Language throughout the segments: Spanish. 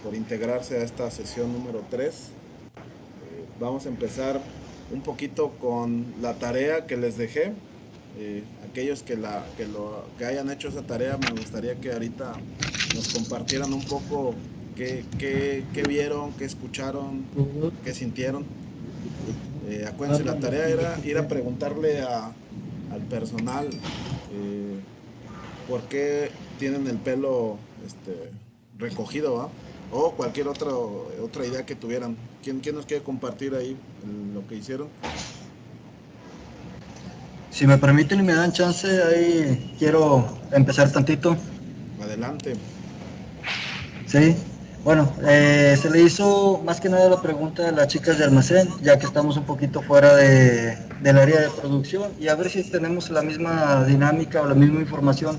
por integrarse a esta sesión número 3. Vamos a empezar un poquito con la tarea que les dejé. Aquellos que hayan hecho esa tarea, me gustaría que ahorita nos compartieran un poco qué vieron, qué escucharon, qué sintieron. Acuérdense, la tarea era ir a preguntarle al personal eh, por qué tienen el pelo recogido, ¿va? O cualquier otra idea que tuvieran. ¿Quién nos quiere compartir ahí lo que hicieron? Si me permiten y me dan chance, ahí quiero empezar tantito. Adelante. Sí, bueno, se le hizo más que nada la pregunta a las chicas de almacén, ya que estamos un poquito fuera del área de producción, y a ver si tenemos la misma dinámica o la misma información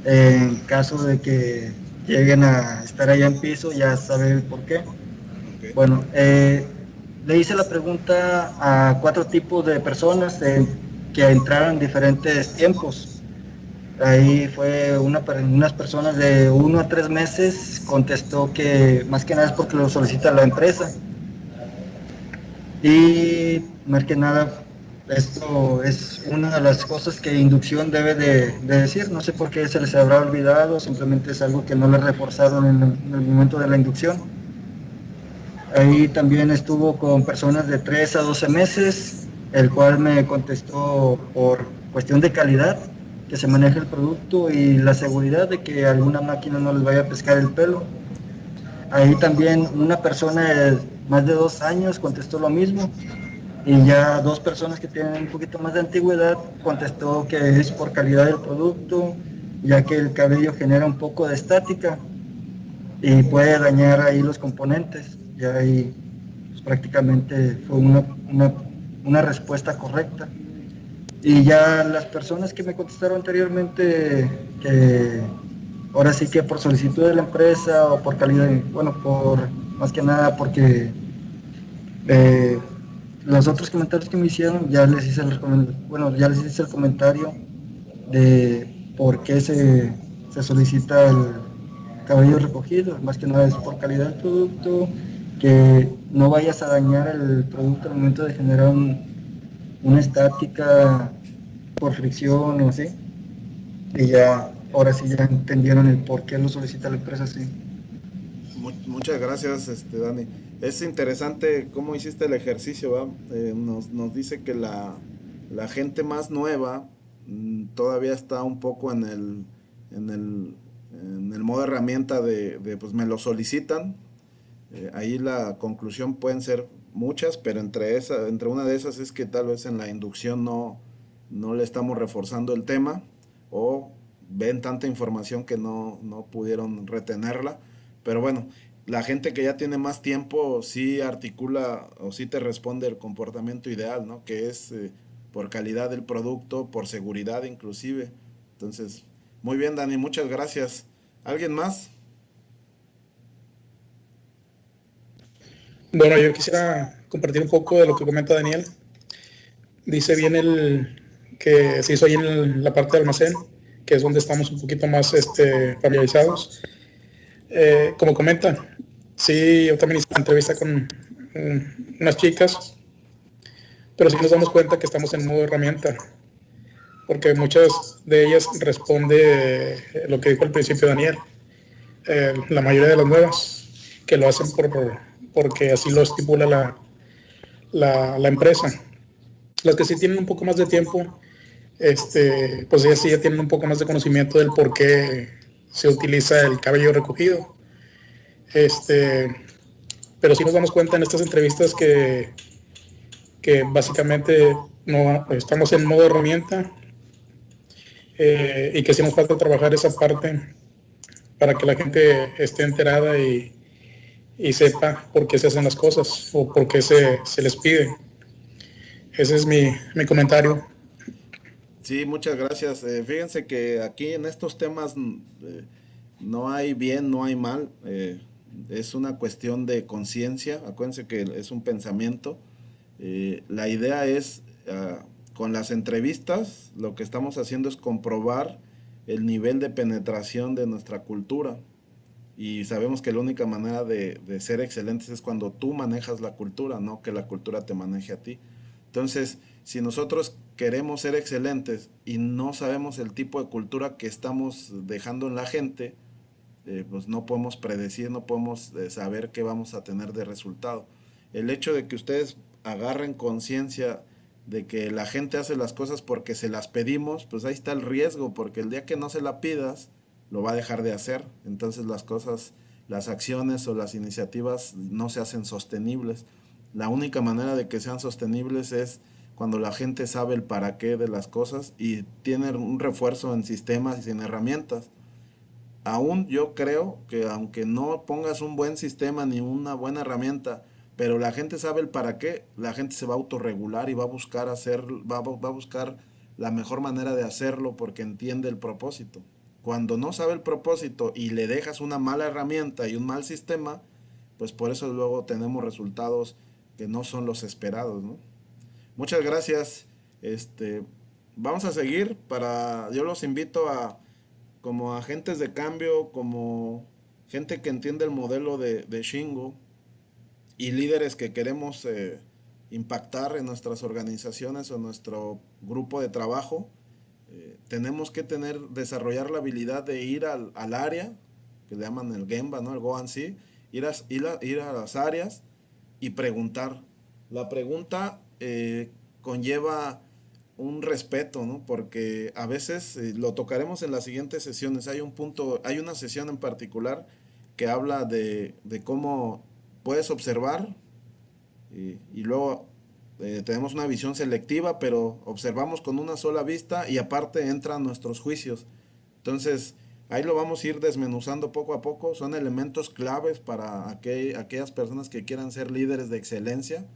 en caso de que lleguen a estar allá en piso, ya saber por qué. Ok. Bueno, le hice la pregunta a 4 tipos de personas que entraron en diferentes tiempos. Ahí fue unas personas de 1 a 3 meses, contestó que más que nada es porque lo solicita la empresa. Y más que nada, esto es una de las cosas que inducción debe de decir. No sé por qué se les habrá olvidado, simplemente es algo que no le reforzaron en el momento de la inducción. Ahí también estuvo con personas de 3 a 12 meses, el cual me contestó por cuestión de calidad, que se maneje el producto y la seguridad de que alguna máquina no les vaya a pescar el pelo. Ahí también una persona de más de 2 años contestó lo mismo, y ya 2 personas que tienen un poquito más de antigüedad contestó que es por calidad del producto, ya que el cabello genera un poco de estática y puede dañar ahí los componentes. Ya ahí pues, prácticamente fue una respuesta correcta. Y ya las personas que me contestaron anteriormente, que ahora sí que por solicitud de la empresa o por calidad, bueno, por más que nada porque eh, los otros comentarios que me hicieron, ya les hice el comentario de por qué se solicita el cabello recogido. Más que nada es por calidad del producto, que no vayas a dañar el producto al momento de generar una estática por fricción o así. Y ya, ahora sí ya entendieron el por qué lo solicita la empresa así. Muchas gracias, Dani. Es interesante cómo hiciste el ejercicio, ¿va? Nos dice que la gente más nueva todavía está un poco en el, en el modo herramienta pues me lo solicitan. Ahí la conclusión pueden ser muchas, pero entre una de esas es que tal vez en la inducción no le estamos reforzando el tema o ven tanta información que no pudieron retenerla. Pero bueno, la gente que ya tiene más tiempo sí articula o sí te responde el comportamiento ideal, ¿no? Que es por calidad del producto, por seguridad inclusive. Entonces, muy bien, Dani, muchas gracias. ¿Alguien más? Bueno, yo quisiera compartir un poco de lo que comenta Daniel. Dice bien el que se hizo ahí en la parte de almacén, que es donde estamos un poquito más familiarizados. Como comenta, sí, yo también hice una entrevista con unas chicas, pero sí nos damos cuenta que estamos en modo herramienta, porque muchas de ellas responde lo que dijo al principio Daniel, la mayoría de las nuevas, que lo hacen porque así lo estipula la empresa. Las que sí tienen un poco más de tiempo, pues ellas sí ya tienen un poco más de conocimiento del por qué se utiliza el cabello recogido. Este, pero sí nos damos cuenta en estas entrevistas que básicamente no estamos en modo herramienta, y que sí nos falta trabajar esa parte para que la gente esté enterada y sepa por qué se hacen las cosas o por qué se les pide. Ese es mi comentario. Sí, muchas gracias. Fíjense que aquí en estos temas no hay bien, no hay mal. Es una cuestión de conciencia. Acuérdense que es un pensamiento. La idea es, con las entrevistas, lo que estamos haciendo es comprobar el nivel de penetración de nuestra cultura. Y sabemos que la única manera de ser excelentes es cuando tú manejas la cultura, no que la cultura te maneje a ti. Entonces, si nosotros queremos ser excelentes y no sabemos el tipo de cultura que estamos dejando en la gente, pues no podemos predecir, no podemos saber qué vamos a tener de resultado. El hecho de que ustedes agarren conciencia de que la gente hace las cosas porque se las pedimos, pues ahí está el riesgo, porque el día que no se la pidas, lo va a dejar de hacer. Entonces las cosas, las acciones o las iniciativas no se hacen sostenibles. La única manera de que sean sostenibles es cuando la gente sabe el para qué de las cosas y tiene un refuerzo en sistemas y en herramientas. Aún yo creo que aunque no pongas un buen sistema ni una buena herramienta, pero la gente sabe el para qué, la gente se va a autorregular y va a buscar va a buscar la mejor manera de hacerlo porque entiende el propósito. Cuando no sabe el propósito y le dejas una mala herramienta y un mal sistema, pues por eso luego tenemos resultados que no son los esperados, ¿no? Muchas gracias. Este, vamos a seguir yo los invito a como agentes de cambio, como gente que entiende el modelo de Shingo y líderes que queremos impactar en nuestras organizaciones o nuestro grupo de trabajo. Tenemos que desarrollar la habilidad de ir al área, que le llaman el Gemba, ¿no? El Gohan-Si, ir a las áreas y preguntar. La pregunta conlleva un respeto, ¿no? Porque a veces lo tocaremos en las siguientes sesiones. Hay una sesión en particular que habla de cómo puedes observar y luego tenemos una visión selectiva, pero observamos con una sola vista y aparte entran nuestros juicios. Entonces, ahí lo vamos a ir desmenuzando poco a poco. Son elementos claves para aquellas personas que quieran ser líderes de excelencia,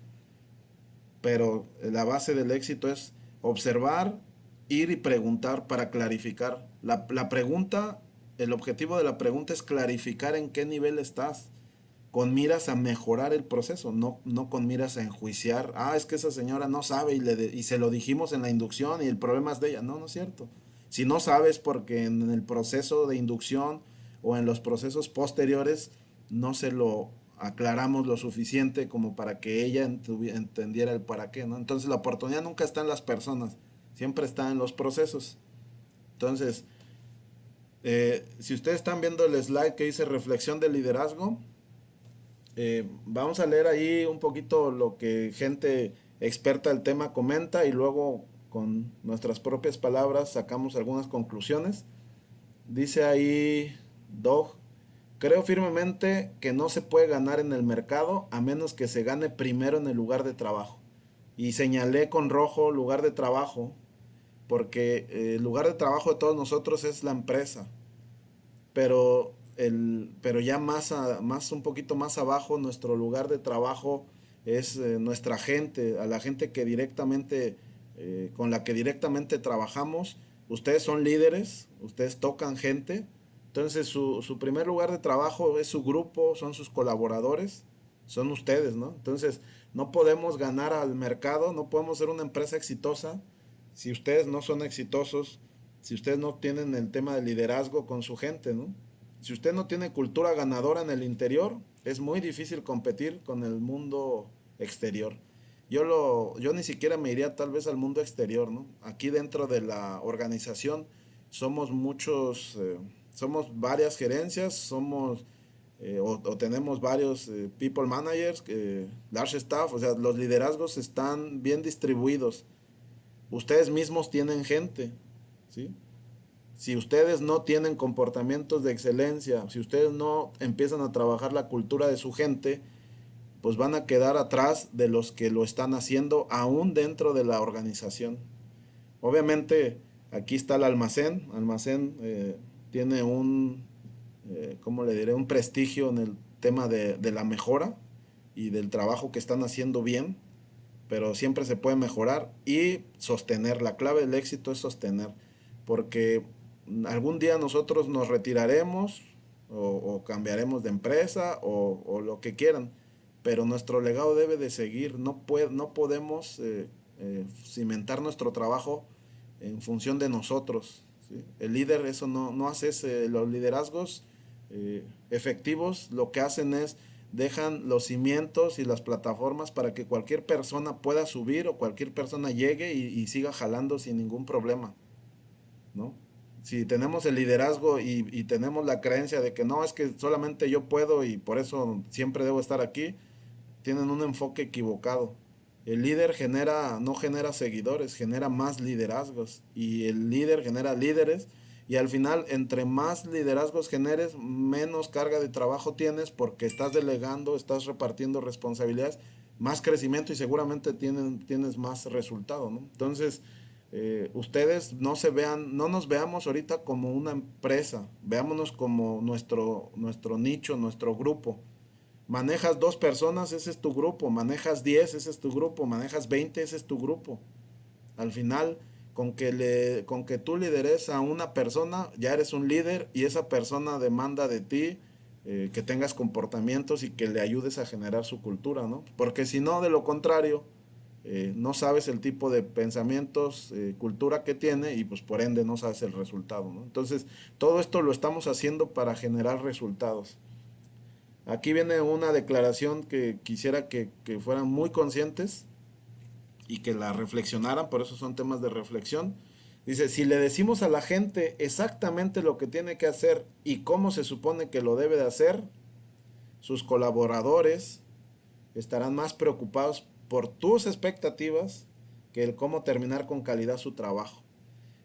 pero la base del éxito es observar, ir y preguntar para clarificar. La pregunta, el objetivo de la pregunta es clarificar en qué nivel estás, con miras a mejorar el proceso, no con miras a enjuiciar. Ah, es que esa señora no sabe y se lo dijimos en la inducción y el problema es de ella. No, no es cierto. Si no sabes porque en el proceso de inducción o en los procesos posteriores no se lo aclaramos lo suficiente como para que ella entendiera el para qué, ¿no? Entonces la oportunidad nunca está en las personas, siempre está en los procesos. Entonces, si ustedes están viendo el slide que dice reflexión de liderazgo, vamos a leer ahí un poquito lo que gente experta del tema comenta y luego con nuestras propias palabras sacamos algunas conclusiones. Dice ahí Doug, creo firmemente que no se puede ganar en el mercado a menos que se gane primero en el lugar de trabajo. Y señalé con rojo lugar de trabajo porque el lugar de trabajo de todos nosotros es la empresa, pero ya un poquito más abajo, nuestro lugar de trabajo es nuestra gente, a la gente que directamente, con la que directamente trabajamos. Ustedes son líderes, ustedes tocan gente, entonces su primer lugar de trabajo es su grupo, son sus colaboradores, son ustedes, ¿no? Entonces no podemos ganar al mercado, no podemos ser una empresa exitosa si ustedes no son exitosos, si ustedes no tienen el tema de liderazgo con su gente, ¿no? Si usted no tiene cultura ganadora en el interior, es muy difícil competir con el mundo exterior. Yo ni siquiera me iría tal vez al mundo exterior, ¿no? Aquí dentro de la organización somos somos varias gerencias, o tenemos varios people managers, large staff, o sea, los liderazgos están bien distribuidos. Ustedes mismos tienen gente, ¿sí? Si ustedes no tienen comportamientos de excelencia, si ustedes no empiezan a trabajar la cultura de su gente, pues van a quedar atrás de los que lo están haciendo aún dentro de la organización. Obviamente, aquí está el almacén. Almacén tiene ¿cómo le diré? Un prestigio en el tema de la mejora y del trabajo que están haciendo bien, pero siempre se puede mejorar y sostener. La clave del éxito es sostener, porque algún día nosotros nos retiraremos o cambiaremos de empresa o lo que quieran, pero nuestro legado debe de seguir. No podemos cimentar nuestro trabajo en función de nosotros, ¿sí? El líder eso no hace. Los liderazgos efectivos lo que hacen es dejan los cimientos y las plataformas para que cualquier persona pueda subir o cualquier persona llegue y siga jalando sin ningún problema, ¿no? Si tenemos el liderazgo y tenemos la creencia de que no, es que solamente yo puedo y por eso siempre debo estar aquí, tienen un enfoque equivocado. El líder no genera seguidores, genera más liderazgos. Y el líder genera líderes. Y al final, entre más liderazgos generes, menos carga de trabajo tienes porque estás delegando, estás repartiendo responsabilidades, más crecimiento y seguramente tienes más resultado, ¿no? Entonces, ustedes no nos veamos ahorita como una empresa, veámonos como nuestro nicho, nuestro grupo. Manejas 2 personas, ese es tu grupo. Manejas 10, ese es tu grupo. Manejas 20, ese es tu grupo. Al final, con que tú lideres a una persona, ya eres un líder y esa persona demanda de ti que tengas comportamientos y que le ayudes a generar su cultura, ¿no? Porque si no, de lo contrario, no sabes el tipo de pensamientos, cultura que tiene y pues por ende no sabes el resultado, ¿no? Entonces, todo esto lo estamos haciendo para generar resultados. Aquí viene una declaración que quisiera que fueran muy conscientes y que la reflexionaran, por eso son temas de reflexión. Dice, si le decimos a la gente exactamente lo que tiene que hacer y cómo se supone que lo debe de hacer, sus colaboradores estarán más preocupados por tus expectativas que el cómo terminar con calidad su trabajo.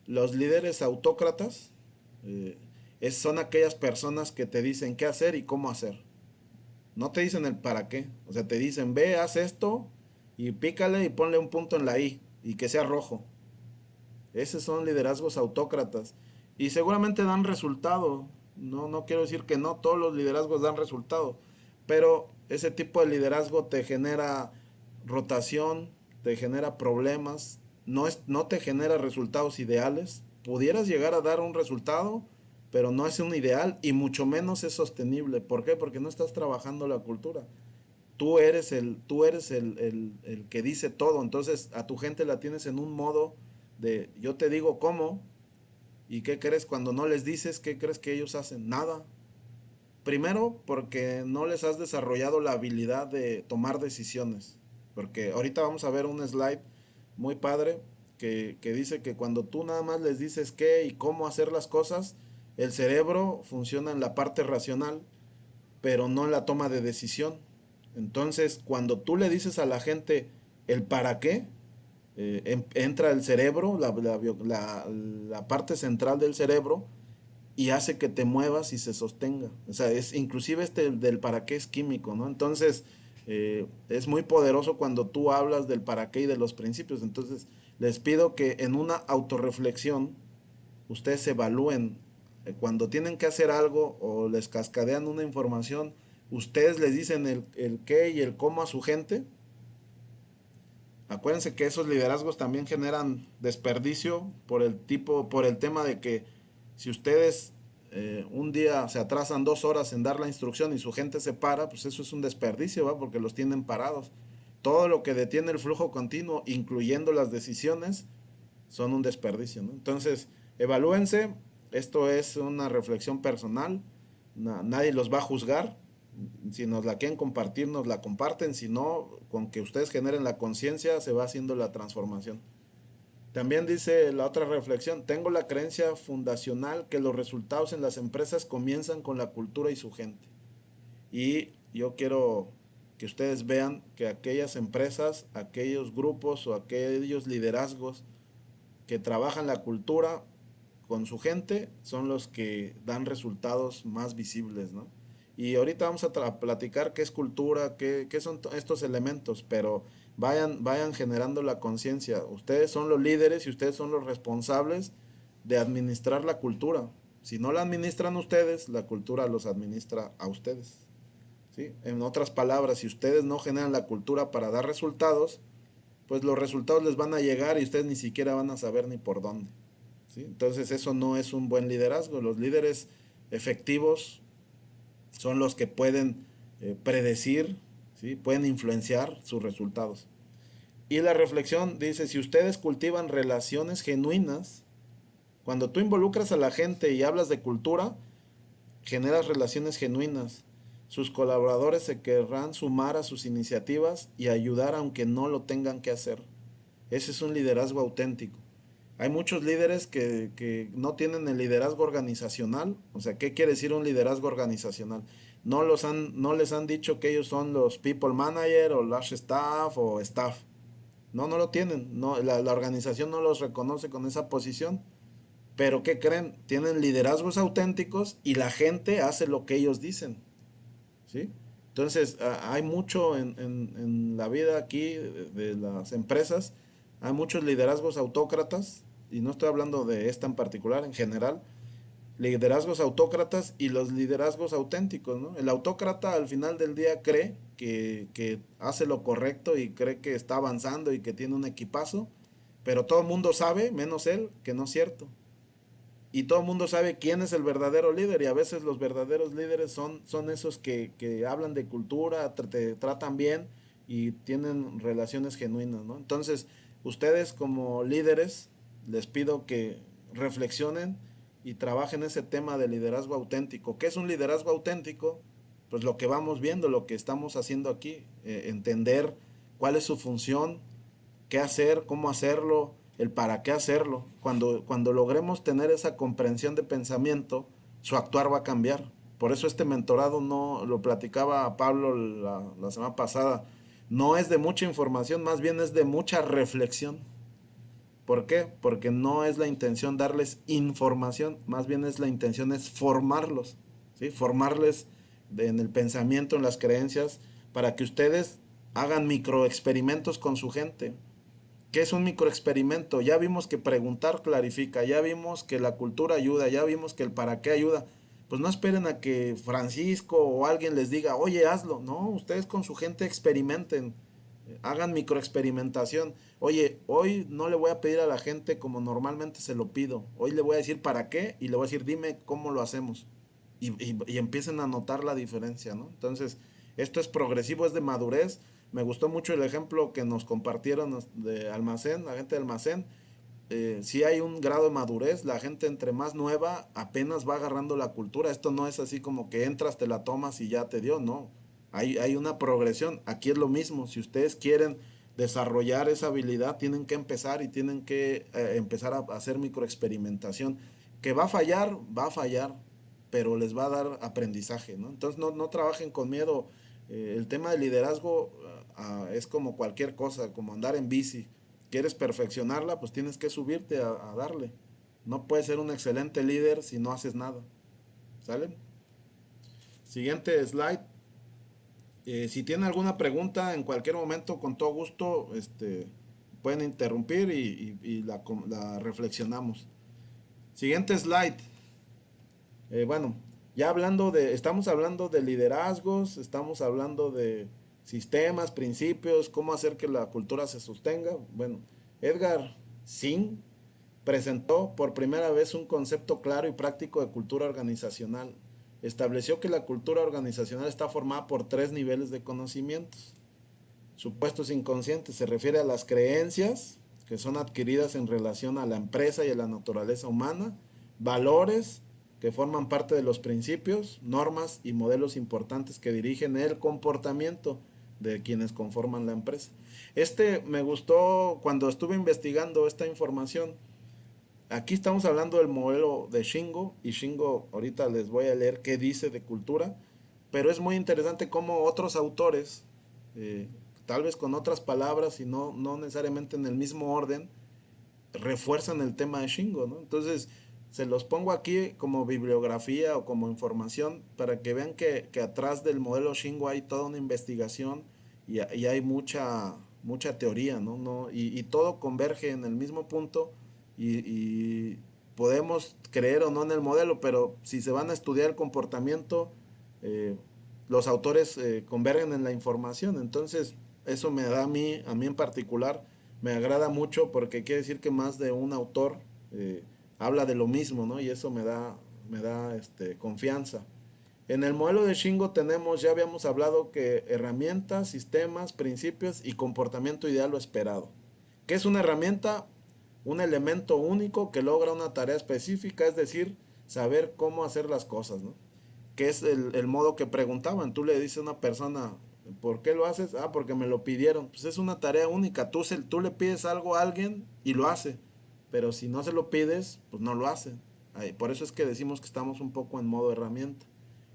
Los líderes autócratas son aquellas personas que te dicen qué hacer y cómo hacer. No te dicen el para qué. O sea, te dicen, ve, haz esto y pícale y ponle un punto en la I y que sea rojo. Esos son liderazgos autócratas. Y seguramente dan resultado. No quiero decir que no, todos los liderazgos dan resultado. Pero ese tipo de liderazgo te genera rotación, te genera problemas, no te genera resultados ideales. Pudieras llegar a dar un resultado, pero no es un ideal y mucho menos es sostenible. ¿Por qué? Porque no estás trabajando la cultura. Tú eres el que dice todo, entonces a tu gente la tienes en un modo de yo te digo cómo y qué crees cuando no les dices, qué crees que ellos hacen, nada. Primero porque no les has desarrollado la habilidad de tomar decisiones, porque ahorita vamos a ver un slide muy padre que dice que cuando tú nada más les dices qué y cómo hacer las cosas, el cerebro funciona en la parte racional, pero no en la toma de decisión. Entonces, cuando tú le dices a la gente el para qué, entra el cerebro, la parte central del cerebro, y hace que te muevas y se sostenga. O sea, inclusive del para qué es químico, ¿no? Entonces, es muy poderoso cuando tú hablas del para qué y de los principios. Entonces, les pido que en una autorreflexión, ustedes se evalúen. Cuando tienen que hacer algo o les cascadean una información, ustedes les dicen el qué y el cómo a su gente. Acuérdense que esos liderazgos también generan desperdicio por el tema de que si ustedes un día se atrasan 2 horas en dar la instrucción y su gente se para, pues eso es un desperdicio, ¿va? Porque los tienen parados. Todo lo que detiene el flujo continuo, incluyendo las decisiones, son un desperdicio, ¿no? Entonces, evalúense, esto es una reflexión personal, nadie los va a juzgar, si nos la quieren compartir, nos la comparten, si no, con que ustedes generen la conciencia, se va haciendo la transformación. También dice la otra reflexión, tengo la creencia fundacional que los resultados en las empresas comienzan con la cultura y su gente. Y yo quiero que ustedes vean que aquellas empresas, aquellos grupos o aquellos liderazgos que trabajan la cultura con su gente son los que dan resultados más visibles, ¿no? Y ahorita vamos a platicar qué es cultura, qué son estos elementos, pero vayan generando la conciencia. Ustedes son los líderes y ustedes son los responsables de administrar la cultura. Si no la administran ustedes, la cultura los administra a ustedes, ¿sí? En otras palabras, si ustedes no generan la cultura para dar resultados, pues los resultados les van a llegar y ustedes ni siquiera van a saber ni por dónde, ¿sí? Entonces eso no es un buen liderazgo. Los líderes efectivos son los que pueden predecir, ¿sí? Pueden influenciar sus resultados. Y la reflexión dice, si ustedes cultivan relaciones genuinas, cuando tú involucras a la gente y hablas de cultura, generas relaciones genuinas. Sus colaboradores se querrán sumar a sus iniciativas y ayudar aunque no lo tengan que hacer. Ese es un liderazgo auténtico. Hay muchos líderes que no tienen el liderazgo organizacional. O sea, ¿qué quiere decir un liderazgo organizacional? No les han dicho que ellos son los people manager o large staff o staff. No, no lo tienen. No, la organización no los reconoce con esa posición. Pero ¿qué creen? Tienen liderazgos auténticos y la gente hace lo que ellos dicen. ¿Sí? Entonces, hay mucho en la vida aquí de las empresas, hay muchos liderazgos autócratas, y no estoy hablando de esta en particular, en general, liderazgos autócratas y los liderazgos auténticos, ¿no? El autócrata al final del día cree que hace lo correcto y cree que está avanzando y que tiene un equipazo, pero todo el mundo sabe, menos él, que no es cierto. Y todo el mundo sabe quién es el verdadero líder y a veces los verdaderos líderes son esos que hablan de cultura, te tratan bien y tienen relaciones genuinas, ¿no? Entonces, ustedes como líderes, les pido que reflexionen y trabajen ese tema de liderazgo auténtico. ¿Qué es un liderazgo auténtico? Pues lo que vamos viendo, lo que estamos haciendo aquí, entender cuál es su función, qué hacer, cómo hacerlo, el para qué hacerlo. Cuando logremos tener esa comprensión de pensamiento, su actuar va a cambiar. Por eso este mentorado, no lo platicaba Pablo la semana pasada, no es de mucha información, más bien es de mucha reflexión. ¿Por qué? Porque no es la intención darles información, más bien es la intención es formarlos, ¿sí? Formarles en el pensamiento, en las creencias, para que ustedes hagan microexperimentos con su gente. ¿Qué es un microexperimento? Ya vimos que preguntar clarifica, ya vimos que la cultura ayuda, ya vimos que el para qué ayuda. Pues no esperen a que Francisco o alguien les diga, oye, hazlo. No, ustedes con su gente experimenten, hagan microexperimentación. Oye, hoy no le voy a pedir a la gente como normalmente se lo pido. Hoy le voy a decir para qué y le voy a decir, dime cómo lo hacemos. Y empiecen a notar la diferencia, ¿no? Entonces, esto es progresivo, es de madurez. Me gustó mucho el ejemplo que nos compartieron de Almacén, la gente de Almacén. Sí hay un grado de madurez, la gente entre más nueva apenas va agarrando la cultura. Esto no es así como que entras, te la tomas y ya te dio, no. Hay una progresión. Aquí es lo mismo. Si ustedes quieren desarrollar esa habilidad, tienen que empezar y tienen que empezar a hacer microexperimentación. Que va a fallar, pero les va a dar aprendizaje, ¿no? Entonces no trabajen con miedo. El tema del liderazgo es como cualquier cosa, como andar en bici. ¿Quieres perfeccionarla? Pues tienes que subirte a darle. No puedes ser un excelente líder si no haces nada. ¿Sale? Siguiente slide. Si tienen alguna pregunta en cualquier momento, con todo gusto, pueden interrumpir y la reflexionamos. Siguiente slide. Bueno, estamos hablando de liderazgos, estamos hablando de sistemas, principios, cómo hacer que la cultura se sostenga. Bueno, Edgar Singh presentó por primera vez un concepto claro y práctico de cultura organizacional. Estableció que la cultura organizacional está formada por 3 niveles de conocimientos. Supuestos inconscientes se refiere a las creencias que son adquiridas en relación a la empresa y a la naturaleza humana, valores que forman parte de los principios, normas y modelos importantes que dirigen el comportamiento de quienes conforman la empresa. Me gustó cuando estuve investigando esta información. Aquí estamos hablando del modelo de Shingo, y Shingo ahorita les voy a leer qué dice de cultura, pero es muy interesante cómo otros autores, tal vez con otras palabras y no necesariamente en el mismo orden, refuerzan el tema de Shingo, ¿no? Entonces, se los pongo aquí como bibliografía o como información para que vean que atrás del modelo Shingo hay toda una investigación y hay mucha teoría, ¿no? Y todo converge en el mismo punto y podemos creer o no en el modelo, pero si se van a estudiar el comportamiento, los autores convergen en la información. Entonces, eso me da a mí en particular, me agrada mucho porque quiere decir que más de un autor habla de lo mismo, ¿no? Y eso me da confianza. En el modelo de Shingo ya habíamos hablado que herramientas, sistemas, principios y comportamiento ideal o esperado. ¿Qué es una herramienta? Un elemento único que logra una tarea específica, es decir, saber cómo hacer las cosas, ¿no? que es el modo que preguntaban. Tú le dices a una persona, ¿por qué lo haces? Ah, porque me lo pidieron. Pues es una tarea única. Tú le pides algo a alguien y lo hace. Pero si no se lo pides, pues no lo hace. Por eso es que decimos que estamos un poco en modo herramienta.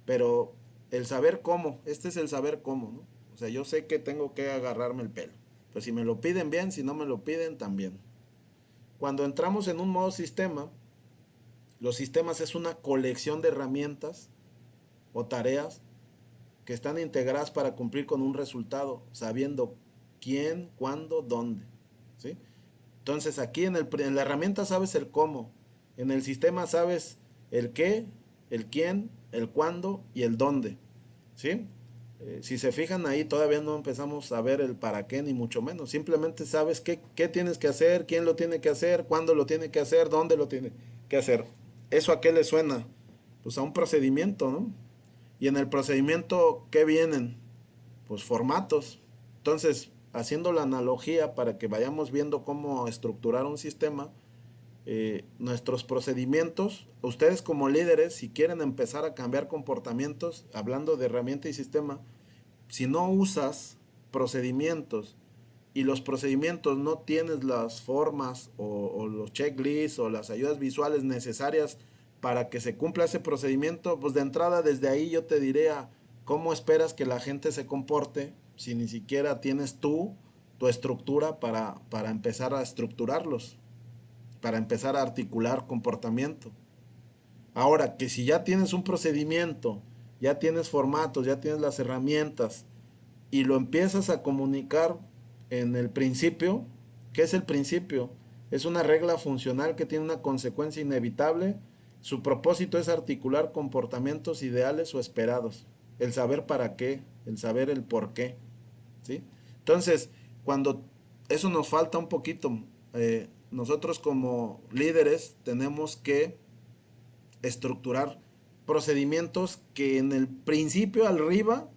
Pero el saber cómo, este es el saber cómo, ¿no? O sea, yo sé que tengo que agarrarme el pelo. Pero si me lo piden bien, si no me lo piden, también. Cuando entramos en un modo sistema, los sistemas es una colección de herramientas o tareas que están integradas para cumplir con un resultado, sabiendo quién, cuándo, dónde. ¿Sí? Entonces aquí en la herramienta sabes el cómo, en el sistema sabes el qué, el quién, el cuándo y el dónde. ¿Sí? Si se fijan ahí todavía no empezamos a ver el para qué ni mucho menos, simplemente sabes qué tienes que hacer, quién lo tiene que hacer, cuándo lo tiene que hacer, dónde lo tiene que hacer. ¿Eso a qué le suena? Pues a un procedimiento, ¿no? Y en el procedimiento, ¿qué vienen? Pues formatos. Entonces, haciendo la analogía para que vayamos viendo cómo estructurar un sistema, nuestros procedimientos, ustedes como líderes, si quieren empezar a cambiar comportamientos, hablando de herramienta y sistema, si no usas procedimientos y los procedimientos no tienes las formas o los checklists o las ayudas visuales necesarias para que se cumpla ese procedimiento, pues de entrada desde ahí yo te diría, ¿cómo esperas que la gente se comporte si ni siquiera tienes tú tu estructura para empezar a estructurarlos, para empezar a articular comportamiento? Ahora, que si ya tienes un procedimiento, ya tienes formatos, ya tienes las herramientas y lo empiezas a comunicar en el principio, ¿qué es el principio? Es una regla funcional que tiene una consecuencia inevitable. Su propósito es articular comportamientos ideales o esperados. El saber para qué, el saber el por qué. ¿Sí? Entonces, cuando eso nos falta un poquito, nosotros como líderes tenemos que estructurar procedimientos que en el principio arriba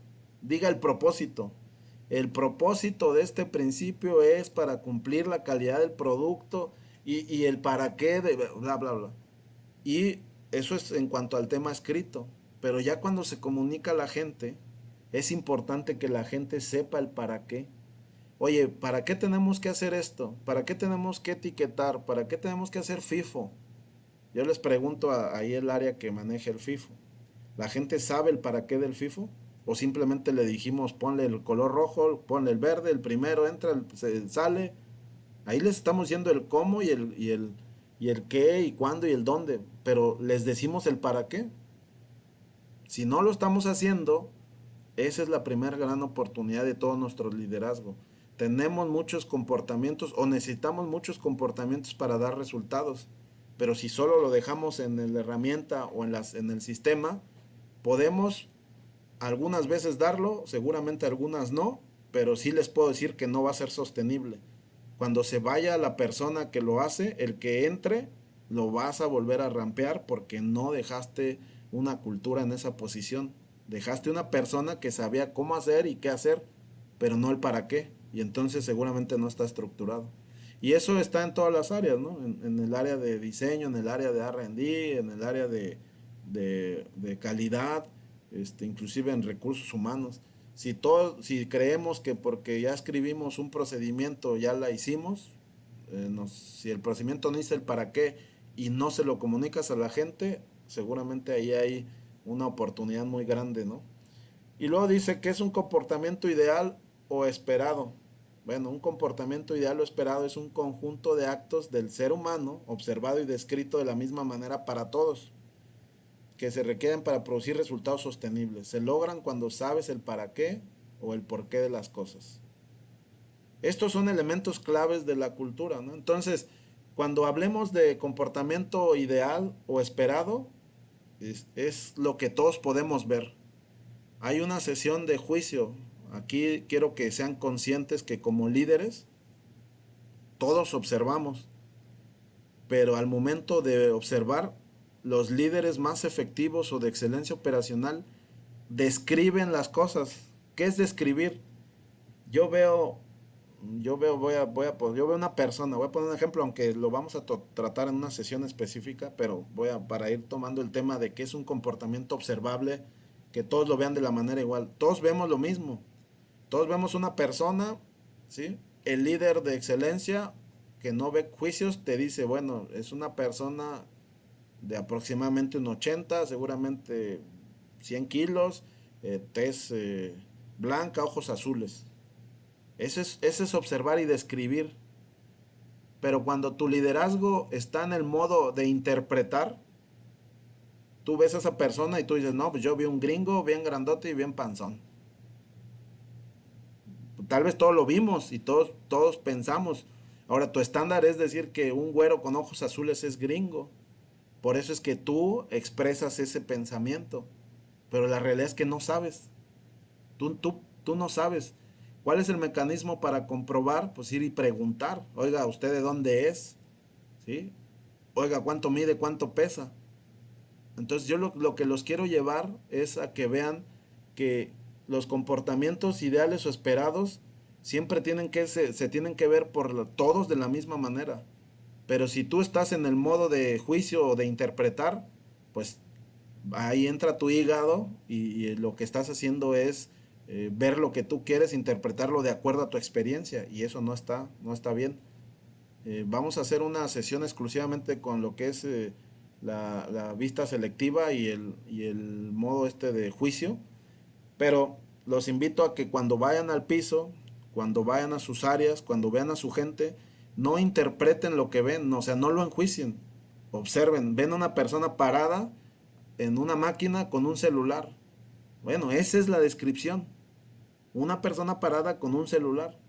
diga el propósito. El propósito de este principio es para cumplir la calidad del producto y el para qué de bla, bla, bla. Y eso es en cuanto al tema escrito. Pero ya cuando se comunica a la gente, es importante que la gente sepa el para qué. Oye, ¿para qué tenemos que hacer esto? ¿Para qué tenemos que etiquetar? ¿Para qué tenemos que hacer FIFO? Yo les pregunto ahí el área que maneja el FIFO. ¿La gente sabe el para qué del FIFO? ¿O simplemente le dijimos ponle el color rojo, ponle el verde, el primero entra, sale? Ahí les estamos diciendo el cómo y el qué y cuándo y el dónde. Pero les decimos el para qué. Si no lo estamos haciendo, esa es la primera gran oportunidad de todo nuestro liderazgo. Tenemos muchos comportamientos o necesitamos muchos comportamientos para dar resultados. Pero si solo lo dejamos en la herramienta o en el sistema, podemos algunas veces darlo, seguramente algunas no, pero sí les puedo decir que no va a ser sostenible. Cuando se vaya la persona que lo hace, el que entre, lo vas a volver a rampear porque no dejaste una cultura en esa posición. Dejaste una persona que sabía cómo hacer y qué hacer, pero no el para qué. Y entonces seguramente no está estructurado. Y eso está en todas las áreas, ¿no? En el área de diseño, en el área de R&D, en el área de calidad, inclusive en recursos humanos. Si creemos que porque ya escribimos un procedimiento ya la hicimos, si el procedimiento no dice el para qué y no se lo comunicas a la gente, seguramente ahí hay una oportunidad muy grande, ¿no? Y luego dice que es un comportamiento ideal o esperado. Bueno, un comportamiento ideal o esperado es un conjunto de actos del ser humano observado y descrito de la misma manera para todos, que se requieren para producir resultados sostenibles. Se logran cuando sabes el para qué o el por qué de las cosas. Estos son elementos claves de la cultura, ¿no? Entonces, cuando hablemos de comportamiento ideal o esperado, es lo que todos podemos ver. Hay una sesión de juicio. Aquí quiero que sean conscientes que como líderes, todos observamos, pero al momento de observar, los líderes más efectivos o de excelencia operacional describen las cosas. ¿Qué es describir? Yo veo yo veo una persona, voy a poner un ejemplo, aunque lo vamos a tratar en una sesión específica, pero para ir tomando el tema de qué es un comportamiento observable, que todos lo vean de la manera igual. Todos vemos lo mismo, todos vemos una persona, ¿sí? El líder de excelencia que no ve juicios te dice, bueno, es una persona de aproximadamente un 80, seguramente 100 kilos, tez blanca, ojos azules. Eso es observar y describir. Pero cuando tu liderazgo está en el modo de interpretar, tú ves a esa persona y tú dices, no, pues yo vi un gringo bien grandote y bien panzón. Tal vez todos lo vimos y todos pensamos. Ahora, tu estándar es decir que un güero con ojos azules es gringo. Por eso es que tú expresas ese pensamiento. Pero la realidad es que no sabes. Tú no sabes. ¿Cuál es el mecanismo para comprobar? Pues ir y preguntar. Oiga, ¿usted de dónde es? ¿Sí? Oiga, ¿cuánto mide? ¿Cuánto pesa? Entonces yo lo que los quiero llevar es a que vean que los comportamientos ideales o esperados siempre se tienen que ver por todos de la misma manera. Pero si tú estás en el modo de juicio o de interpretar, pues ahí entra tu hígado y lo que estás haciendo es ver lo que tú quieres, interpretarlo de acuerdo a tu experiencia y eso no está bien. Vamos a hacer una sesión exclusivamente con lo que es la vista selectiva y el modo este de juicio, pero los invito a que cuando vayan al piso, cuando vayan a sus áreas, cuando vean a su gente, no interpreten lo que ven, o sea, no lo enjuicien, observen, ven a una persona parada en una máquina con un celular. Bueno, esa es la descripción. Una persona parada con un celular.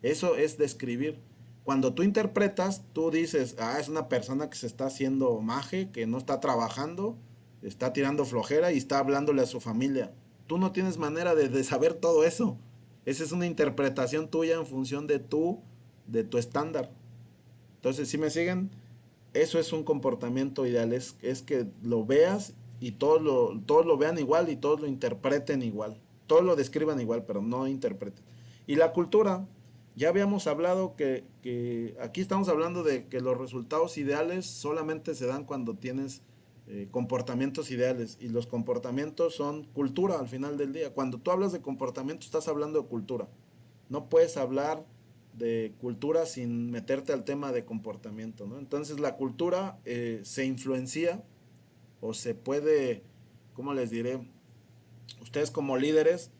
Eso es describir. Cuando tú interpretas, tú dices, es una persona que se está haciendo maje, que no está trabajando, está tirando flojera y está hablándole a su familia. Tú no tienes manera de saber todo eso. Esa es una interpretación tuya en función de tu estándar. Entonces, si me siguen, eso es un comportamiento ideal, es que lo veas y todos lo vean igual y todos lo interpreten igual. Todos lo describan igual, pero no interpreten. Y la cultura, ya habíamos hablado que aquí estamos hablando de que los resultados ideales solamente se dan cuando tienes comportamientos ideales y los comportamientos son cultura al final del día. Cuando tú hablas de comportamiento estás hablando de cultura. No puedes hablar de cultura sin meterte al tema de comportamiento, ¿no? Entonces la cultura se influencia o se puede, ¿cómo les diré? Ustedes como líderes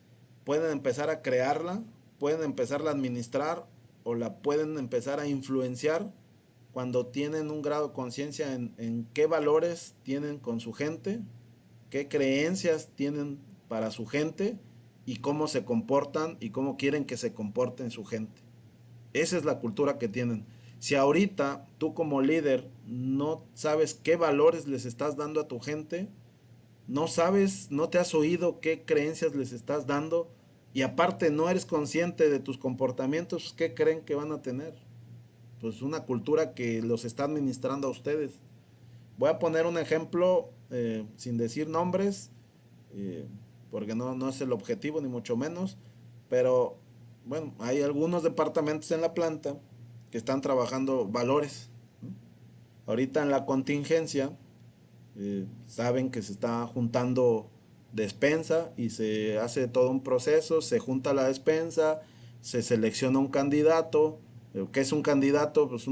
pueden empezar a crearla, pueden empezarla a administrar o la pueden empezar a influenciar cuando tienen un grado de conciencia en qué valores tienen con su gente, qué creencias tienen para su gente y cómo se comportan y cómo quieren que se comporten su gente. Esa es la cultura que tienen. Si ahorita tú como líder no sabes qué valores les estás dando a tu gente, no sabes, no te has oído qué creencias les estás dando y aparte no eres consciente de tus comportamientos, ¿qué creen que van a tener? Pues una cultura que los está administrando a ustedes. Voy a poner un ejemplo sin decir nombres, eh, porque no es el objetivo ni mucho menos, pero bueno, hay algunos departamentos en la planta que están trabajando valores, ¿no? Ahorita en la contingencia, saben que se está juntando despensa y se hace todo un proceso, se junta la despensa, se selecciona un candidato. ¿Qué es un candidato? Pues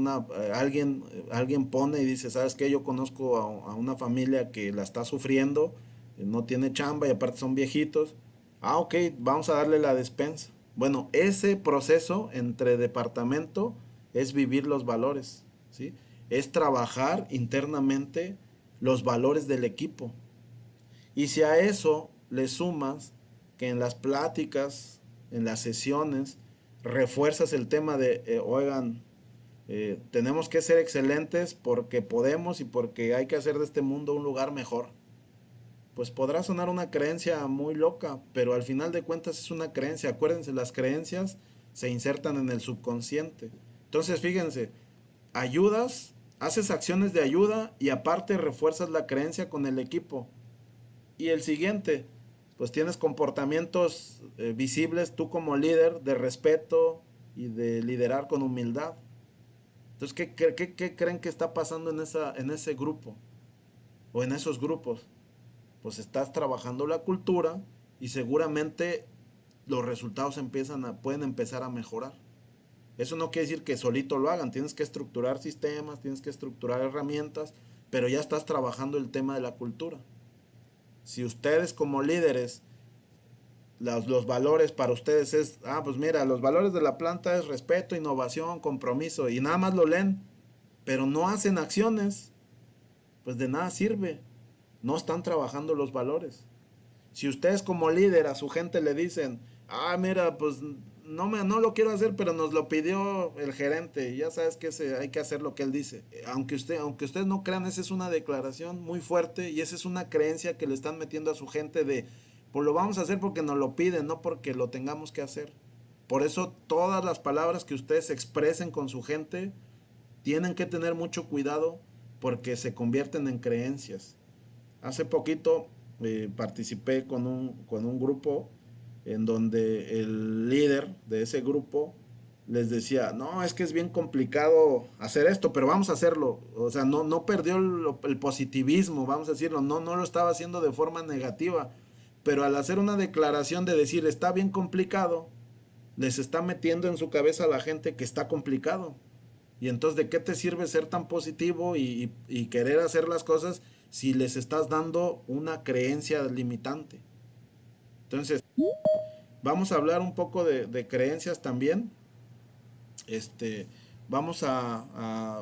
alguien pone y dice, ¿sabes qué? Yo conozco a una familia que la está sufriendo, no tiene chamba y aparte son viejitos. Ok, vamos a darle la despensa. Bueno, ese proceso entre departamento es vivir los valores, ¿sí? Es trabajar internamente los valores del equipo. Y si a eso le sumas que en las pláticas, en las sesiones, refuerzas el tema de, oigan, tenemos que ser excelentes porque podemos y porque hay que hacer de este mundo un lugar mejor. Pues podrá sonar una creencia muy loca, pero al final de cuentas es una creencia. Acuérdense, las creencias se insertan en el subconsciente. Entonces, fíjense, haces acciones de ayuda y aparte refuerzas la creencia con el equipo. Y el siguiente, pues tienes comportamientos visibles tú como líder de respeto, y de liderar con humildad. Entonces, ¿qué creen que está pasando en ese grupo o en esos grupos? Pues estás trabajando la cultura y seguramente los resultados pueden empezar a mejorar. Eso no quiere decir que solito lo hagan, tienes que estructurar sistemas, tienes que estructurar herramientas, pero ya estás trabajando el tema de la cultura. Si ustedes como líderes, los valores para ustedes es, pues mira, los valores de la planta es respeto, innovación, compromiso, y nada más lo leen, pero no hacen acciones, pues de nada sirve, no están trabajando los valores. Si ustedes como líder a su gente le dicen, mira, pues no lo quiero hacer, pero nos lo pidió el gerente, y ya sabes que hay que hacer lo que él dice. Aunque ustedes no crean, esa es una declaración muy fuerte y esa es una creencia que le están metiendo a su gente de, pues lo vamos a hacer porque nos lo piden, no porque lo tengamos que hacer. Por eso todas las palabras que ustedes expresen con su gente tienen que tener mucho cuidado porque se convierten en creencias. Hace poquito participé con un grupo en donde el líder de ese grupo les decía, no, es que es bien complicado hacer esto, pero vamos a hacerlo. O sea, no perdió el positivismo, vamos a decirlo, no lo estaba haciendo de forma negativa, pero al hacer una declaración de decir, está bien complicado, les está metiendo en su cabeza a la gente que está complicado. Y entonces, ¿de qué te sirve ser tan positivo y querer hacer las cosas si les estás dando una creencia limitante? Entonces, vamos a hablar un poco de creencias también. Este,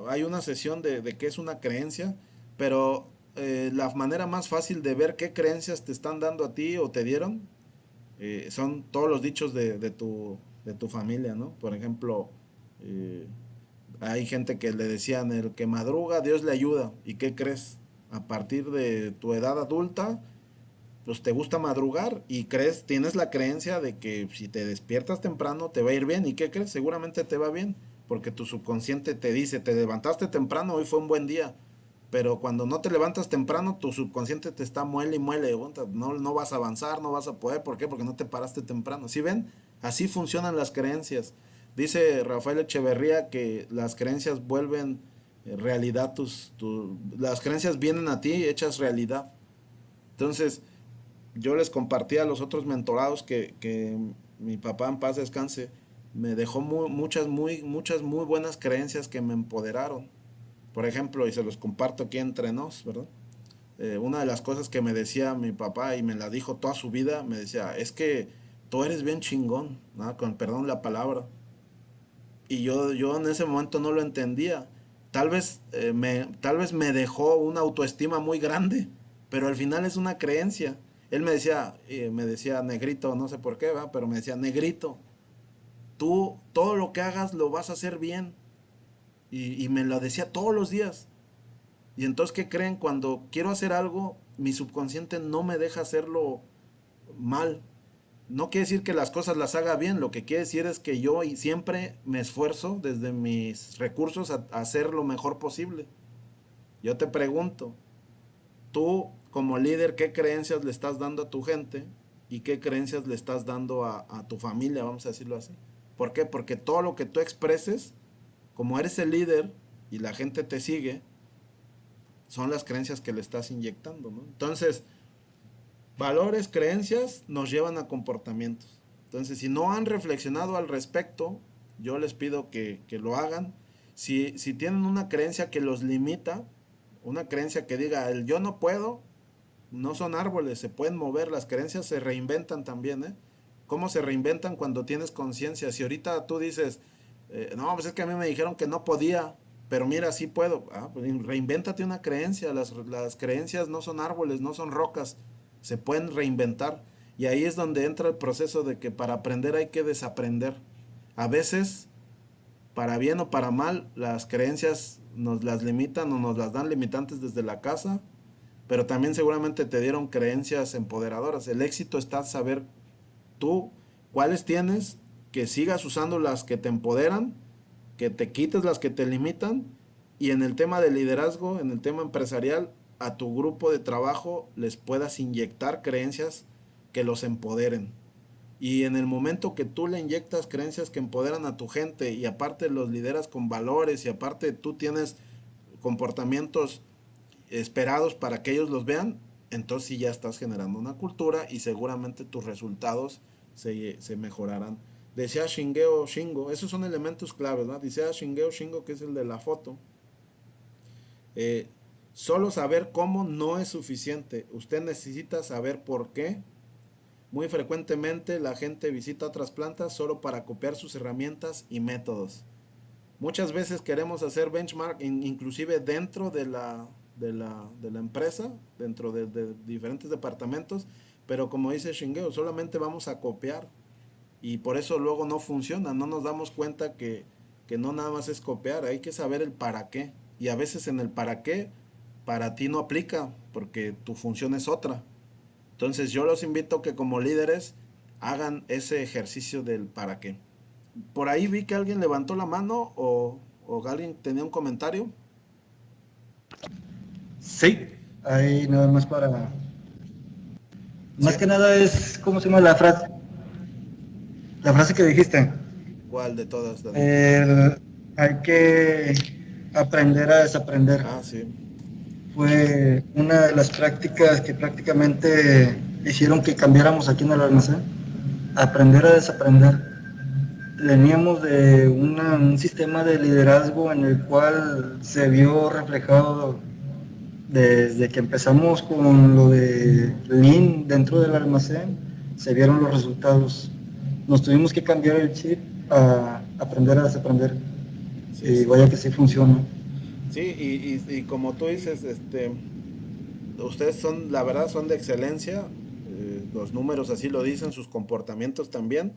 hay una sesión de qué es una creencia, pero la manera más fácil de ver qué creencias te están dando a ti o te dieron son todos los dichos de tu familia, ¿no? Por ejemplo, eh, hay gente que le decían, el que madruga, Dios le ayuda. ¿Y qué crees? A partir de tu edad adulta, pues te gusta madrugar y tienes la creencia de que si te despiertas temprano te va a ir bien. ¿Y qué crees? Seguramente te va bien, porque tu subconsciente te dice, te levantaste temprano, hoy fue un buen día. Pero cuando no te levantas temprano, tu subconsciente te está muele y muele. No vas a avanzar, no vas a poder. ¿Por qué? Porque no te paraste temprano. ¿Sí ven? Así funcionan las creencias. Dice Rafael Echeverría que las creencias vuelven realidad, las creencias vienen a ti hechas realidad. Entonces, yo les compartí a los otros mentorados que mi papá en paz descanse me dejó muchas muy buenas creencias que me empoderaron. Por ejemplo, y se los comparto aquí entre nos, ¿verdad? Una de las cosas que me decía mi papá y me la dijo toda su vida, me decía, es que tú eres bien chingón, ¿no? Con perdón la palabra. Y yo en ese momento no lo entendía. Tal vez me dejó una autoestima muy grande, pero al final es una creencia. Él me decía negrito, no sé por qué, ¿va? Pero me decía, negrito, tú todo lo que hagas lo vas a hacer bien. Y me lo decía todos los días. Y entonces, ¿qué creen? Cuando quiero hacer algo, mi subconsciente no me deja hacerlo mal. No quiere decir que las cosas las haga bien, lo que quiere decir es que yo siempre me esfuerzo desde mis recursos a hacer lo mejor posible. Yo te pregunto, tú como líder, ¿qué creencias le estás dando a tu gente y qué creencias le estás dando a tu familia, vamos a decirlo así? ¿Por qué? Porque todo lo que tú expreses, como eres el líder y la gente te sigue, son las creencias que le estás inyectando, ¿no? Entonces, valores, creencias nos llevan a comportamientos. Entonces, si no han reflexionado al respecto, yo les pido que lo hagan. Si tienen una creencia que los limita, una creencia que diga, el yo no puedo, no son árboles, se pueden mover, las creencias se reinventan también, ¿eh? ¿Cómo se reinventan cuando tienes conciencia? Si ahorita tú dices, no, pues es que a mí me dijeron que no podía, pero mira, sí puedo. Pues reinvéntate una creencia. Las creencias no son árboles, no son rocas, se pueden reinventar. Y ahí es donde entra el proceso de que para aprender hay que desaprender. A veces, para bien o para mal, las creencias nos las limitan o nos las dan limitantes desde la casa, pero también seguramente te dieron creencias empoderadoras. El éxito está en saber tú cuáles tienes, que sigas usando las que te empoderan, que te quites las que te limitan, y en el tema de liderazgo, en el tema empresarial, a tu grupo de trabajo les puedas inyectar creencias que los empoderen. Y en el momento que tú le inyectas creencias que empoderan a tu gente y aparte los lideras con valores y aparte tú tienes comportamientos esperados para que ellos los vean, entonces sí ya estás generando una cultura y seguramente tus resultados se mejorarán. Decía Shingeo Shingo, esos son elementos claves, ¿no? Decía Shingeo Shingo, que es el de la foto. Eh, Solo saber cómo no es suficiente. Usted necesita saber por qué. Muy frecuentemente la gente visita otras plantas solo para copiar sus herramientas y métodos. Muchas veces queremos hacer benchmark inclusive dentro de la empresa, dentro de diferentes departamentos, pero como dice Shingeo, solamente vamos a copiar y por eso luego no funciona, no nos damos cuenta que no nada más es copiar, hay que saber el para qué y a veces en el para qué para ti no aplica porque tu función es otra. Entonces yo los invito que como líderes hagan ese ejercicio del para qué. Por ahí vi que alguien levantó la mano o alguien tenía un comentario. Sí, ahí nada más para... Sí. Más que nada es, ¿cómo se llama la frase? La frase que dijiste. ¿Cuál de todas, Dani? Hay que aprender a desaprender. Ah, sí. Fue una de las prácticas que prácticamente hicieron que cambiáramos aquí en el almacén. Aprender a desaprender. Veníamos de un sistema de liderazgo en el cual se vio reflejado desde que empezamos con lo de Lean dentro del almacén, se vieron los resultados. Nos tuvimos que cambiar el chip a aprender a desaprender. Sí, Y sí. vaya que sí funciona. Sí, y como tú dices, ustedes son, la verdad, son de excelencia. Los números así lo dicen, sus comportamientos también.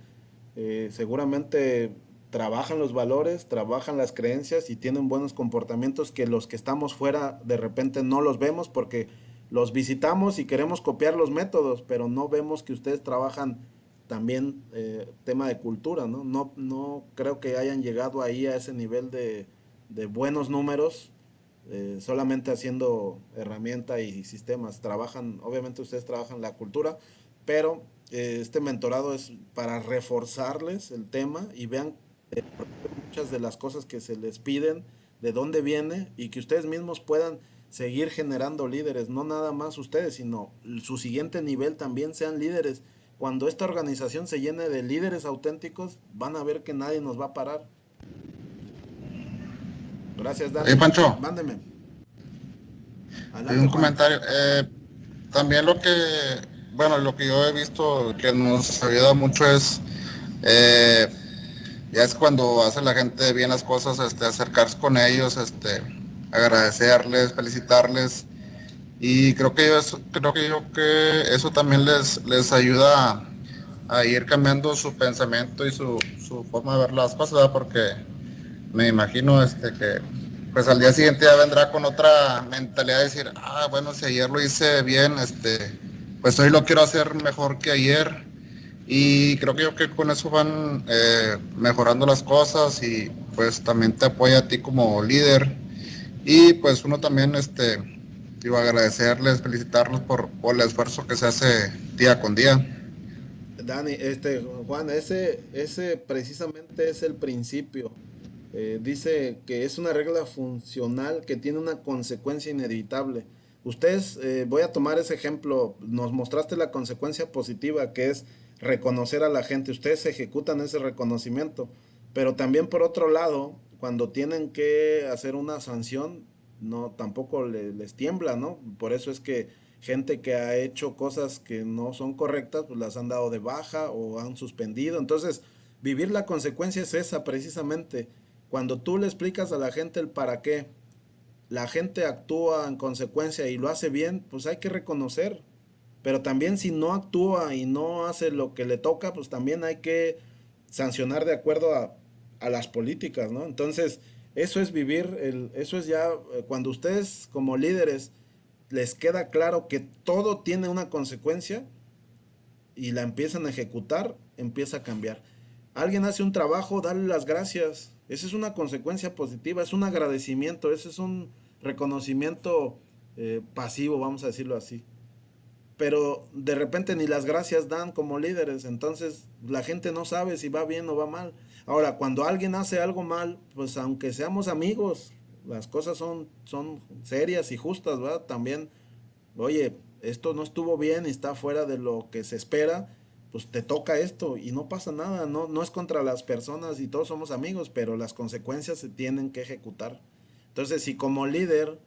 Seguramente trabajan los valores, trabajan las creencias y tienen buenos comportamientos que los que estamos fuera de repente no los vemos porque los visitamos y queremos copiar los métodos, pero no vemos que ustedes trabajan también tema de cultura, ¿no? No creo que hayan llegado ahí a ese nivel de buenos números solamente haciendo herramienta y sistemas. Trabajan, obviamente ustedes trabajan la cultura, pero este mentorado es para reforzarles el tema y vean muchas de las cosas que se les piden, de dónde viene y que ustedes mismos puedan seguir generando líderes, no nada más ustedes, sino su siguiente nivel también sean líderes. Cuando esta organización se llene de líderes auténticos, van a ver que nadie nos va a parar. Gracias, Dani. Pancho, Mándeme. hay Adelante, un Juan. comentario. También bueno, lo que yo he visto que nos ayuda mucho es, eh, ya es cuando hace la gente bien las cosas, acercarse con ellos, agradecerles, felicitarles. Y creo que eso también les ayuda a ir cambiando su pensamiento y su forma de ver las cosas, ¿verdad? Porque me imagino que pues al día siguiente ya vendrá con otra mentalidad de decir, bueno, si ayer lo hice bien, pues hoy lo quiero hacer mejor que ayer. Y creo que con eso van mejorando las cosas y pues también te apoya a ti como líder. Y pues uno también, digo, agradecerles, felicitarlos por el esfuerzo que se hace día con día. Dani, Juan, ese precisamente es el principio. Dice que es una regla funcional que tiene una consecuencia inevitable. Ustedes, voy a tomar ese ejemplo, nos mostraste la consecuencia positiva que es reconocer a la gente. Ustedes ejecutan ese reconocimiento, pero también por otro lado, cuando tienen que hacer una sanción, no, tampoco les tiembla, ¿no? Por eso es que gente que ha hecho cosas que no son correctas, pues las han dado de baja o han suspendido. Entonces, vivir la consecuencia es esa precisamente. Cuando tú le explicas a la gente el para qué, la gente actúa en consecuencia y lo hace bien, pues hay que reconocer. Pero también si no actúa y no hace lo que le toca, pues también hay que sancionar de acuerdo a las políticas, ¿no? Entonces, eso es vivir, eso es ya, cuando ustedes como líderes les queda claro que todo tiene una consecuencia y la empiezan a ejecutar, empieza a cambiar. Alguien hace un trabajo, dale las gracias. Esa es una consecuencia positiva, es un agradecimiento, ese es un reconocimiento pasivo, vamos a decirlo así. pero de repente ni las gracias dan como líderes, entonces la gente no sabe si va bien o va mal. Ahora, cuando alguien hace algo mal, pues aunque seamos amigos, las cosas son serias y justas, ¿verdad? También, oye, esto no estuvo bien y está fuera de lo que se espera, pues te toca esto y no pasa nada, no es contra las personas y todos somos amigos, pero las consecuencias se tienen que ejecutar. Entonces, si como líder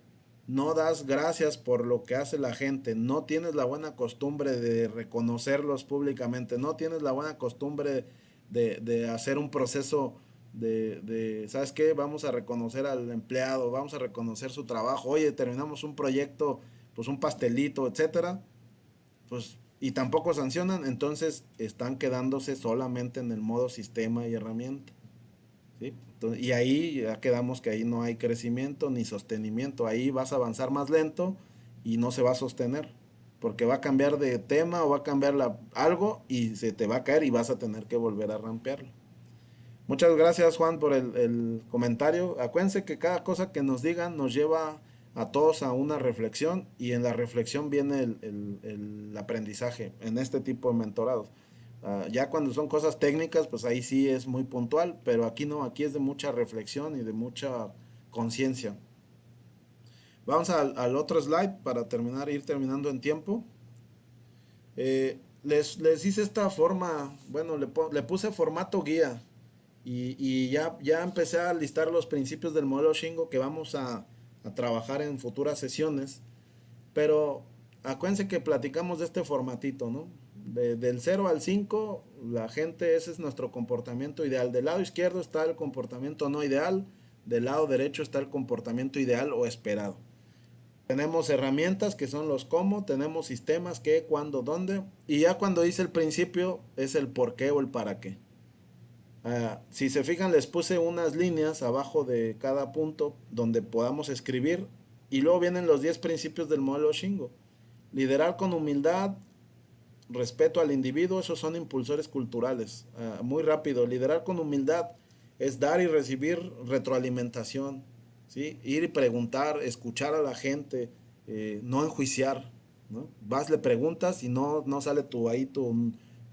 no das gracias por lo que hace la gente, no tienes la buena costumbre de reconocerlos públicamente, no tienes la buena costumbre de hacer un proceso ¿sabes qué? Vamos a reconocer al empleado, vamos a reconocer su trabajo, oye, terminamos un proyecto, pues un pastelito, etcétera, pues, y tampoco sancionan, entonces están quedándose solamente en el modo sistema y herramienta. ¿Sí? Entonces, y ahí ya quedamos que ahí no hay crecimiento ni sostenimiento, ahí vas a avanzar más lento y no se va a sostener, porque va a cambiar de tema o va a cambiar algo y se te va a caer y vas a tener que volver a rampearlo. Muchas gracias Juan por el comentario. Acuérdense que cada cosa que nos digan nos lleva a todos a una reflexión y en la reflexión viene el aprendizaje en este tipo de mentorados. Ya cuando son cosas técnicas, pues ahí sí es muy puntual, pero aquí no, aquí es de mucha reflexión y de mucha conciencia. Vamos al otro slide para terminar, ir terminando en tiempo. Les hice esta forma, bueno, le puse formato guía y ya empecé a listar los principios del modelo Shingo que vamos a trabajar en futuras sesiones. Pero acuérdense que platicamos de este formatito, ¿no? Del 0 al 5, la gente, ese es nuestro comportamiento ideal. Del lado izquierdo está el comportamiento no ideal, del lado derecho está el comportamiento ideal o esperado. Tenemos herramientas que son los cómo, tenemos sistemas qué, cuándo, dónde, y ya cuando dice el principio es el por qué o el para qué. Si se fijan, les puse unas líneas abajo de cada punto donde podamos escribir y luego vienen los 10 principios del modelo Shingo. Liderar con humildad, respeto al individuo, esos son impulsores culturales. Muy rápido, liderar con humildad es dar y recibir retroalimentación, ¿sí? Ir y preguntar, escuchar a la gente, no enjuiciar, ¿no? Vas, le preguntas y no sale tu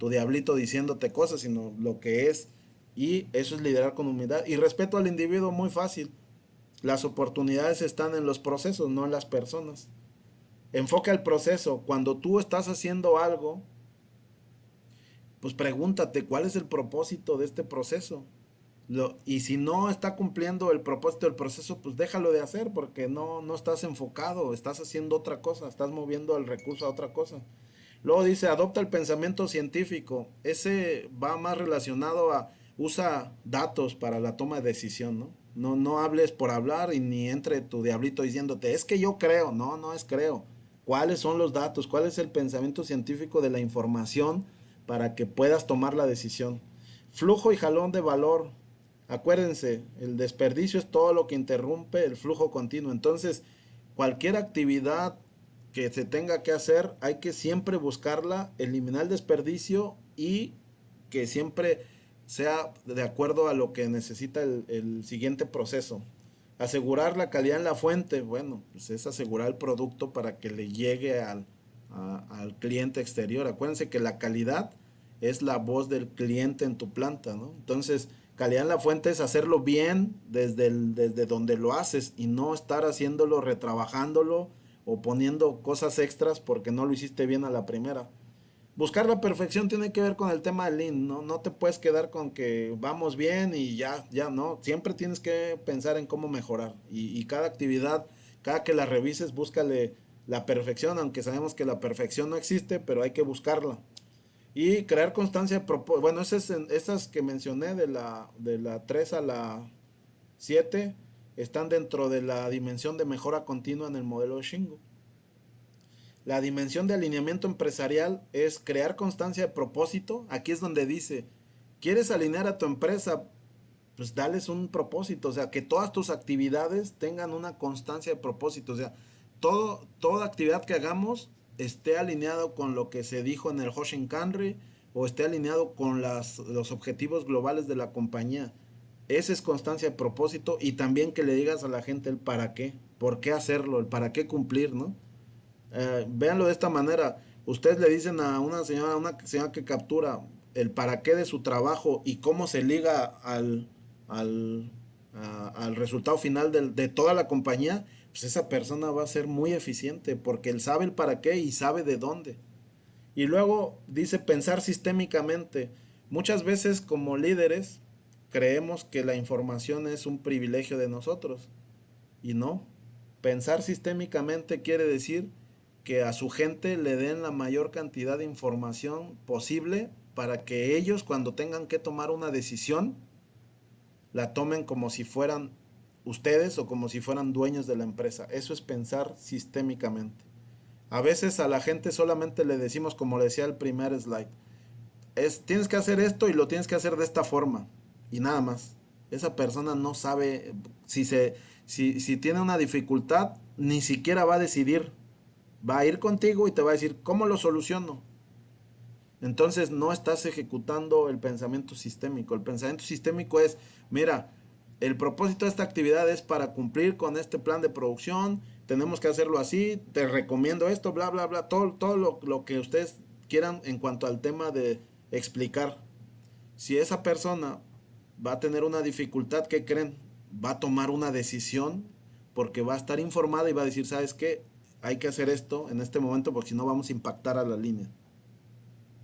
diablito diciéndote cosas, sino lo que es. Y eso es liderar con humildad. Y respeto al individuo, muy fácil. Las oportunidades están en los procesos, no en las personas. Enfoca el proceso. Cuando tú estás haciendo algo, pues pregúntate cuál es el propósito de este proceso. Y si no está cumpliendo el propósito del proceso, pues déjalo de hacer porque no estás enfocado, estás haciendo otra cosa, estás moviendo el recurso a otra cosa. Luego dice, adopta el pensamiento científico. Ese va más relacionado a usa datos para la toma de decisión, ¿no? No hables por hablar y ni entre tu diablito diciéndote, es que yo creo, no es creo. ¿Cuáles son los datos? ¿Cuál es el pensamiento científico de la información para que puedas tomar la decisión? Flujo y jalón de valor. Acuérdense, el desperdicio es todo lo que interrumpe el flujo continuo. Entonces, cualquier actividad que se tenga que hacer, hay que siempre buscarla, eliminar el desperdicio y que siempre sea de acuerdo a lo que necesita el siguiente proceso. Asegurar la calidad en la fuente, bueno, pues es asegurar el producto para que le llegue al cliente exterior. Acuérdense que la calidad es la voz del cliente en tu planta, ¿no? Entonces, calidad en la fuente es hacerlo bien desde donde lo haces y no estar haciéndolo, retrabajándolo o poniendo cosas extras porque no lo hiciste bien a la primera. Buscar la perfección tiene que ver con el tema del Lean, ¿no? No te puedes quedar con que vamos bien y ya no. Siempre tienes que pensar en cómo mejorar. Y cada actividad, cada que la revises, búscale la perfección, aunque sabemos que la perfección no existe, pero hay que buscarla. Y crear constancia de propósito. Bueno, esas que mencioné de la 3 a la 7 están dentro de la dimensión de mejora continua en el modelo Shingo. La dimensión de alineamiento empresarial es crear constancia de propósito. Aquí es donde dice, ¿quieres alinear a tu empresa? Pues dales un propósito, o sea, que todas tus actividades tengan una constancia de propósito, o sea, toda actividad que hagamos esté alineado con lo que se dijo en el Hoshinkanri o esté alineado con los objetivos globales de la compañía. Esa es constancia de propósito y también que le digas a la gente el para qué, por qué hacerlo, el para qué cumplir, ¿no? Véanlo de esta manera. Ustedes le dicen a una señora que captura el para qué de su trabajo y cómo se liga al resultado final de toda la compañía, pues esa persona va a ser muy eficiente porque él sabe el para qué y sabe de dónde. Y luego dice pensar sistémicamente. Muchas veces como líderes creemos que la información es un privilegio de nosotros y no. Pensar sistémicamente quiere decir que a su gente le den la mayor cantidad de información posible para que ellos cuando tengan que tomar una decisión la tomen como si fueran ustedes o como si fueran dueños de la empresa. Eso es pensar sistémicamente. A veces a la gente solamente le decimos, como le decía el primer slide, tienes que hacer esto y lo tienes que hacer de esta forma y nada más. Esa persona no sabe si tiene una dificultad, ni siquiera va a decidir. Va a ir contigo y te va a decir, ¿cómo lo soluciono? Entonces no estás ejecutando el pensamiento sistémico. El pensamiento sistémico es, mira, el propósito de esta actividad es para cumplir con este plan de producción, tenemos que hacerlo así, te recomiendo esto, bla, bla, bla, todo lo que ustedes quieran en cuanto al tema de explicar. Si esa persona va a tener una dificultad, ¿qué creen? Va a tomar una decisión porque va a estar informada y va a decir, ¿sabes qué? Hay que hacer esto en este momento porque si no vamos a impactar a la línea.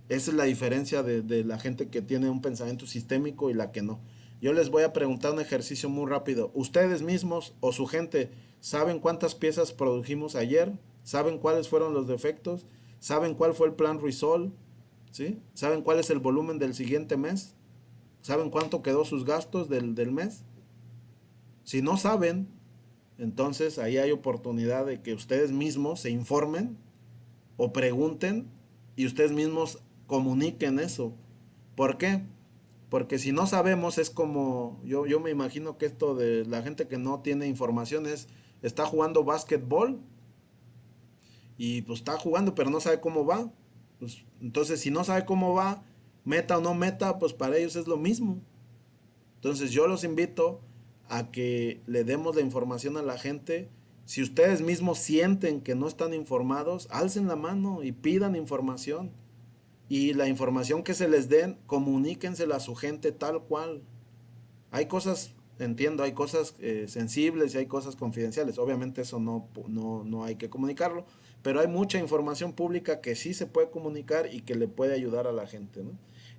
Esa es la diferencia de la gente que tiene un pensamiento sistémico y la que no. Yo les voy a preguntar un ejercicio muy rápido. ¿Ustedes mismos o su gente saben cuántas piezas produjimos ayer? ¿Saben cuáles fueron los defectos? ¿Saben cuál fue el plan Resolve? ¿Sí? ¿Saben cuál es el volumen del siguiente mes? ¿Saben cuánto quedó sus gastos del mes? Si no saben, entonces ahí hay oportunidad de que ustedes mismos se informen o pregunten y ustedes mismos comuniquen eso. ¿Por qué? Porque si no sabemos es como, yo me imagino que esto de la gente que no tiene información está jugando básquetbol y pues está jugando pero no sabe cómo va. Pues, entonces si no sabe cómo va, meta o no meta, pues para ellos es lo mismo. Entonces yo los invito a que le demos la información a la gente. Si ustedes mismos sienten que no están informados, alcen la mano y pidan información. Y la información que se les den, comuníquensela a su gente tal cual. Hay cosas, entiendo, hay cosas sensibles y hay cosas confidenciales. Obviamente eso no hay que comunicarlo, pero hay mucha información pública que sí se puede comunicar y que le puede ayudar a la gente, ¿no?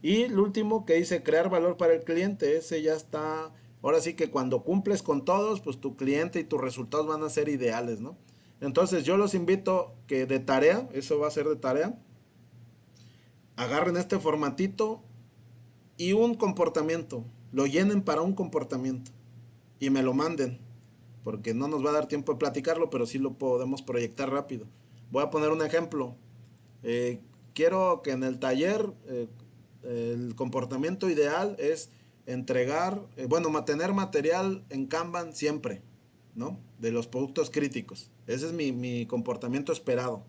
Y el último que dice crear valor para el cliente, ese ya está. Ahora sí que cuando cumples con todos, pues tu cliente y tus resultados van a ser ideales, ¿no? Entonces yo los invito que de tarea, eso va a ser de tarea, agarren este formatito y un comportamiento, lo llenen para un comportamiento y me lo manden, porque no nos va a dar tiempo de platicarlo, pero sí lo podemos proyectar rápido. Voy a poner un ejemplo. Eh, Quiero que en el taller el comportamiento ideal es entregar, mantener material en Kanban siempre, ¿no? De los productos críticos. Ese es mi comportamiento esperado.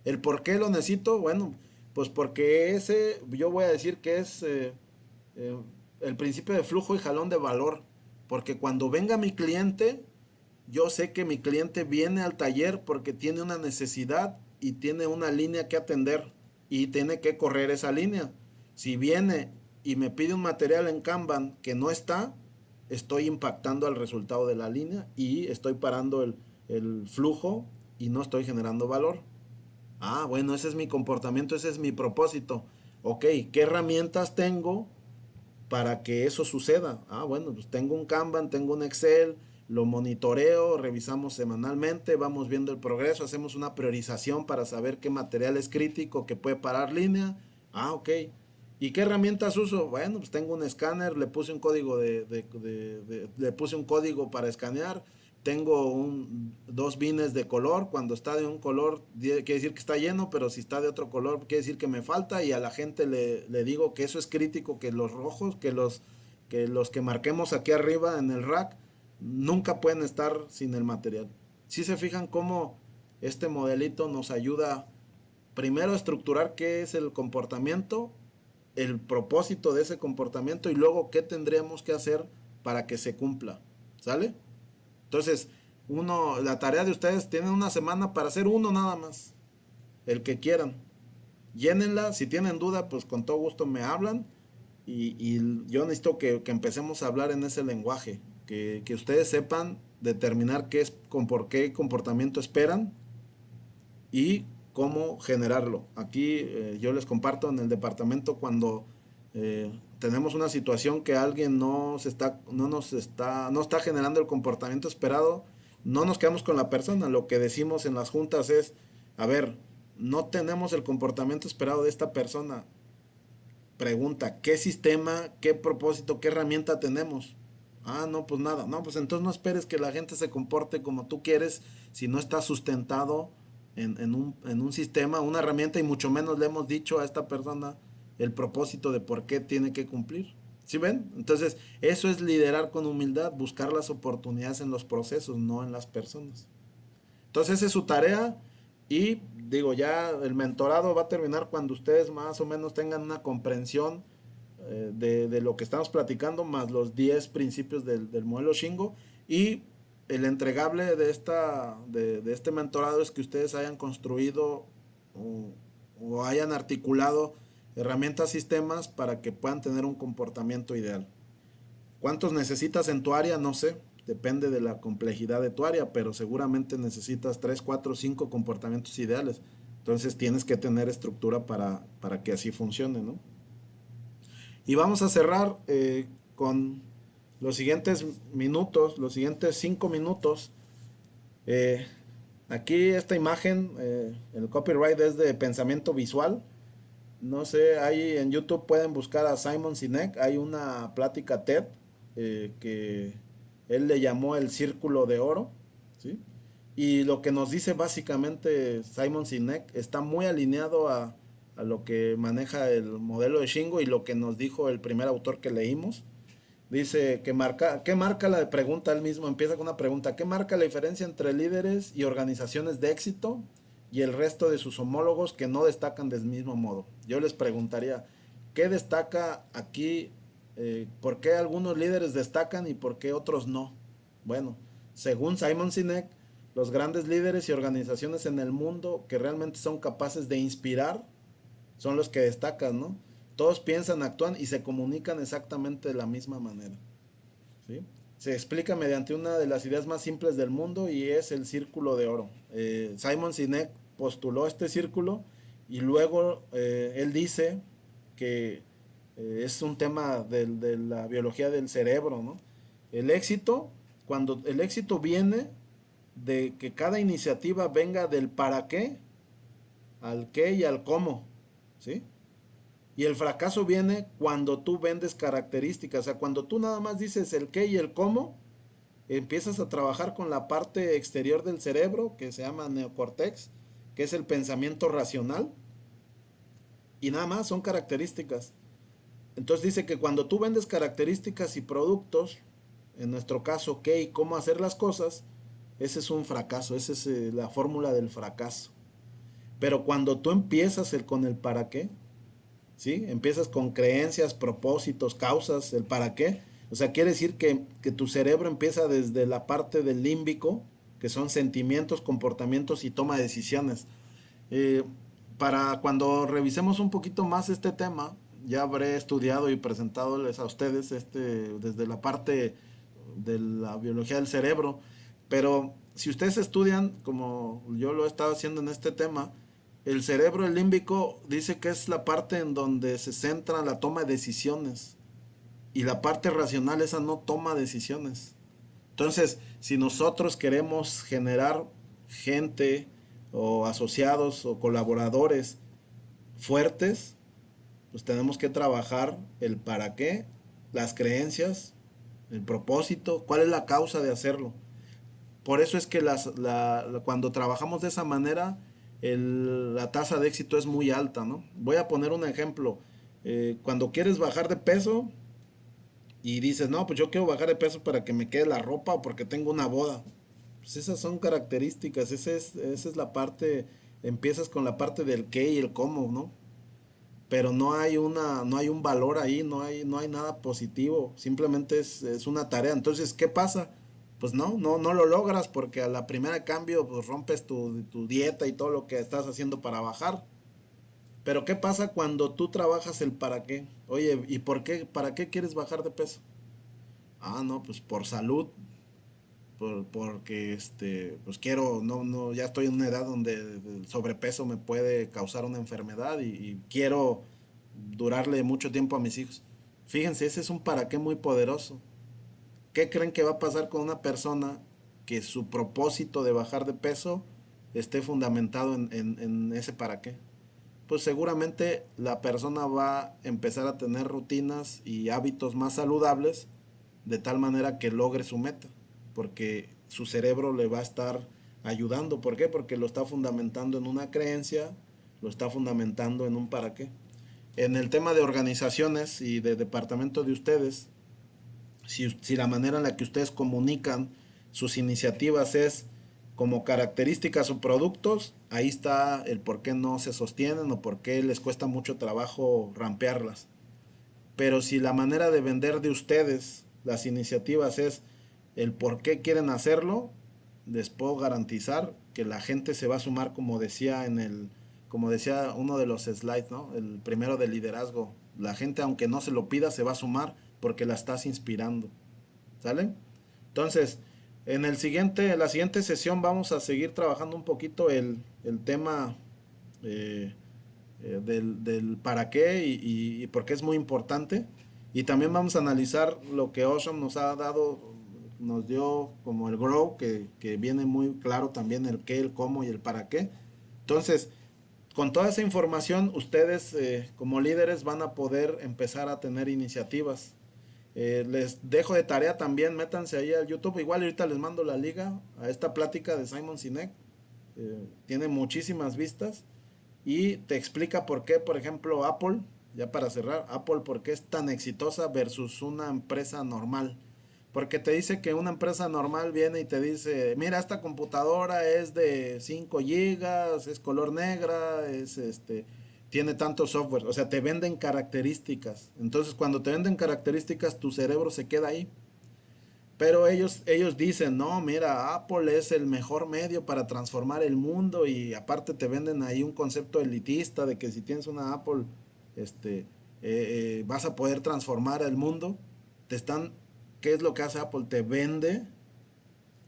¿El por qué lo necesito? Bueno, pues porque yo voy a decir que es eh, el principio de flujo y jalón de valor. Porque cuando venga mi cliente, yo sé que mi cliente viene al taller porque tiene una necesidad y tiene una línea que atender y tiene que correr esa línea. Si viene y me pide un material en Kanban que no está, estoy impactando al resultado de la línea y estoy parando el flujo y no estoy generando valor. Ah, bueno, ese es mi comportamiento, ese es mi propósito. Ok, ¿qué herramientas tengo para que eso suceda? Ah, bueno, pues tengo un Kanban, tengo un Excel, lo monitoreo, revisamos semanalmente, vamos viendo el progreso, hacemos una priorización para saber qué material es crítico, que puede parar línea. Ah, ok. ¿Y qué herramientas uso? Bueno, pues tengo un escáner, le puse un código le puse un código para escanear. Tengo dos bines de color. Cuando está de un color quiere decir que está lleno, pero si está de otro color quiere decir que me falta. Y a la gente le digo que eso es crítico, que los rojos, que los que marquemos aquí arriba en el rack nunca pueden estar sin el material. Si se fijan cómo este modelito nos ayuda primero a estructurar qué es el comportamiento, el propósito de ese comportamiento y luego qué tendríamos que hacer para que se cumpla. ¿Sale? Entonces, la tarea de ustedes, tienen una semana para hacer uno nada más, el que quieran. llénenla, si tienen duda, pues con todo gusto me hablan y yo necesito que empecemos a hablar en ese lenguaje, que ustedes sepan determinar qué es, con por qué comportamiento esperan y cómo generarlo. Aquí yo les comparto en el departamento cuando tenemos una situación que alguien no está generando el comportamiento esperado, no nos quedamos con la persona. Lo que decimos en las juntas es, a ver, no tenemos el comportamiento esperado de esta persona. Pregunta, ¿qué sistema, qué propósito, qué herramienta tenemos? Ah, no, pues nada. No, pues entonces no esperes que la gente se comporte como tú quieres si no está sustentado en un sistema, una herramienta, y mucho menos le hemos dicho a esta persona el propósito de por qué tiene que cumplir. ¿Sí ven? Entonces, eso es liderar con humildad, buscar las oportunidades en los procesos, no en las personas. Entonces, esa es su tarea. Y digo, ya el mentorado va a terminar cuando ustedes más o menos tengan una comprensión de lo que estamos platicando, más los 10 principios del modelo Shingo. Y el entregable de este mentorado es que ustedes hayan construido o hayan articulado herramientas, sistemas para que puedan tener un comportamiento ideal. ¿Cuántos necesitas en tu área? No sé, depende de la complejidad de tu área, pero seguramente necesitas 3, 4, 5 comportamientos ideales. Entonces tienes que tener estructura para que así funcione, ¿no? Y vamos a cerrar con los siguientes minutos, los siguientes 5 minutos. Eh, Aquí esta imagen, el copyright es de pensamiento visual. No sé, ahí en YouTube pueden buscar a Simon Sinek. Hay una plática TED que él le llamó el círculo de oro, ¿sí? Y lo que nos dice básicamente Simon Sinek está muy alineado a lo que maneja el modelo de Shingo y lo que nos dijo el primer autor que leímos. Dice que ¿qué marca la pregunta? Él mismo empieza con una pregunta. ¿Qué marca la diferencia entre líderes y organizaciones de éxito y el resto de sus homólogos que no destacan del mismo modo? Yo les preguntaría, ¿qué destaca aquí? ¿Por qué algunos líderes destacan y por qué otros no? Bueno, según Simon Sinek, los grandes líderes y organizaciones en el mundo que realmente son capaces de inspirar son los que destacan, ¿no? Todos piensan, actúan y se comunican exactamente de la misma manera, ¿sí? Se explica mediante una de las ideas más simples del mundo y es el círculo de oro. Simon Sinek postuló este círculo y luego él dice que es un tema de la biología del cerebro, ¿no? El éxito, cuando el éxito viene de que cada iniciativa venga del para qué, al qué y al cómo, ¿sí? Y el fracaso viene cuando tú vendes características, o sea, cuando tú nada más dices el qué y el cómo, empiezas a trabajar con la parte exterior del cerebro, que se llama neocortex, que es el pensamiento racional, y nada más son características. Entonces dice que cuando tú vendes características y productos, en nuestro caso, qué y cómo hacer las cosas, ese es un fracaso, esa es la fórmula del fracaso. Pero cuando tú empiezas con el para qué, ¿sí? Empiezas con creencias, propósitos, causas, el para qué. O sea, quiere decir que tu cerebro empieza desde la parte del límbico, que son sentimientos, comportamientos y toma de decisiones. Eh, para cuando revisemos un poquito más este tema, ya habré estudiado y presentado a ustedes desde la parte de la biología del cerebro. Pero si ustedes estudian, como yo lo he estado haciendo en este tema, el cerebro, el límbico, dice que es la parte en donde se centra la toma de decisiones. Y la parte racional, esa no toma decisiones. Entonces, si nosotros queremos generar gente o asociados o colaboradores fuertes, pues tenemos que trabajar el para qué, las creencias, el propósito, cuál es la causa de hacerlo. Por eso es que cuando trabajamos de esa manera, la tasa de éxito es muy alta, ¿no? Voy a poner un ejemplo. Cuando quieres bajar de peso y dices, no, pues yo quiero bajar de peso para que me quede la ropa o porque tengo una boda. Pues esas son características, esa es la parte, empiezas con la parte del qué y el cómo, ¿no? Pero no hay un valor ahí, no hay nada positivo, simplemente es una tarea. Entonces, ¿qué pasa? Pues no lo logras porque a la primera cambio pues rompes tu dieta y todo lo que estás haciendo para bajar. Pero ¿qué pasa cuando tú trabajas el para qué? Oye, ¿y por qué? ¿Para qué quieres bajar de peso? Ah, no, pues por salud, porque pues quiero, no, ya estoy en una edad donde el sobrepeso me puede causar una enfermedad y quiero durarle mucho tiempo a mis hijos. Fíjense, ese es un para qué muy poderoso. ¿Qué creen que va a pasar con una persona que su propósito de bajar de peso esté fundamentado en ese para qué? Pues seguramente la persona va a empezar a tener rutinas y hábitos más saludables de tal manera que logre su meta, porque su cerebro le va a estar ayudando. ¿Por qué? Porque lo está fundamentando en una creencia, lo está fundamentando en un para qué. En el tema de organizaciones y de departamento de ustedes, si la manera en la que ustedes comunican sus iniciativas es como características o productos, ahí está el por qué no se sostienen o por qué les cuesta mucho trabajo rampearlas. Pero si la manera de vender de ustedes las iniciativas es el por qué quieren hacerlo, les puedo garantizar que la gente se va a sumar, como decía uno de los slides, ¿no? El primero de liderazgo. La gente, aunque no se lo pida, se va a sumar porque la estás inspirando. ¿Sale? Entonces, la siguiente sesión vamos a seguir trabajando un poquito el tema eh, del para qué y por qué es muy importante. Y también vamos a analizar lo que Ocean nos ha dado, nos dio como el grow, que viene muy claro también el qué, el cómo y el para qué. Entonces, con toda esa información, ustedes como líderes van a poder empezar a tener iniciativas. Les dejo de tarea también, métanse ahí al YouTube. Igual ahorita les mando la liga a esta plática de Simon Sinek. Tiene muchísimas vistas y te explica por qué, por ejemplo, Apple, ya para cerrar, Apple por qué es tan exitosa versus una empresa normal. Porque te dice que una empresa normal viene y te dice, mira, esta computadora es de 5 gigas, es color negra, tiene tanto software. O sea, te venden características. Entonces, cuando te venden características, tu cerebro se queda ahí. Pero ellos dicen, no, mira, Apple es el mejor medio para transformar el mundo y aparte te venden ahí un concepto elitista de que si tienes una Apple, vas a poder transformar el mundo. ¿Qué es lo que hace Apple? Te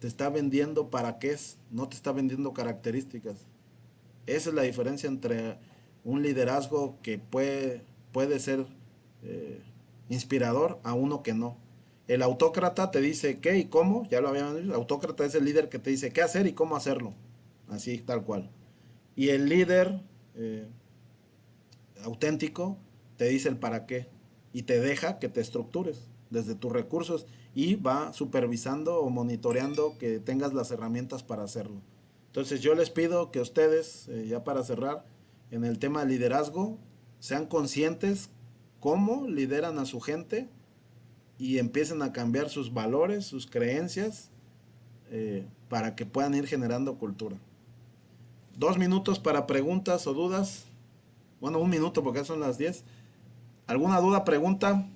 está vendiendo para qué es, no te está vendiendo características. Esa es la diferencia entre un liderazgo que puede ser eh, inspirador a uno que no. El autócrata te dice qué y cómo, ya lo habíamos dicho. El autócrata es el líder que te dice qué hacer y cómo hacerlo. Así, tal cual. Y el líder eh, auténtico te dice el para qué y te deja que te estructures desde tus recursos y va supervisando o monitoreando que tengas las herramientas para hacerlo. Entonces yo les pido que ustedes, ya para cerrar, en el tema de liderazgo, sean conscientes cómo lideran a su gente y empiecen a cambiar sus valores, sus creencias, para que puedan ir generando cultura. 2 minutos para preguntas o dudas. Bueno, 1 minuto porque ya son las 10. ¿Alguna duda, pregunta?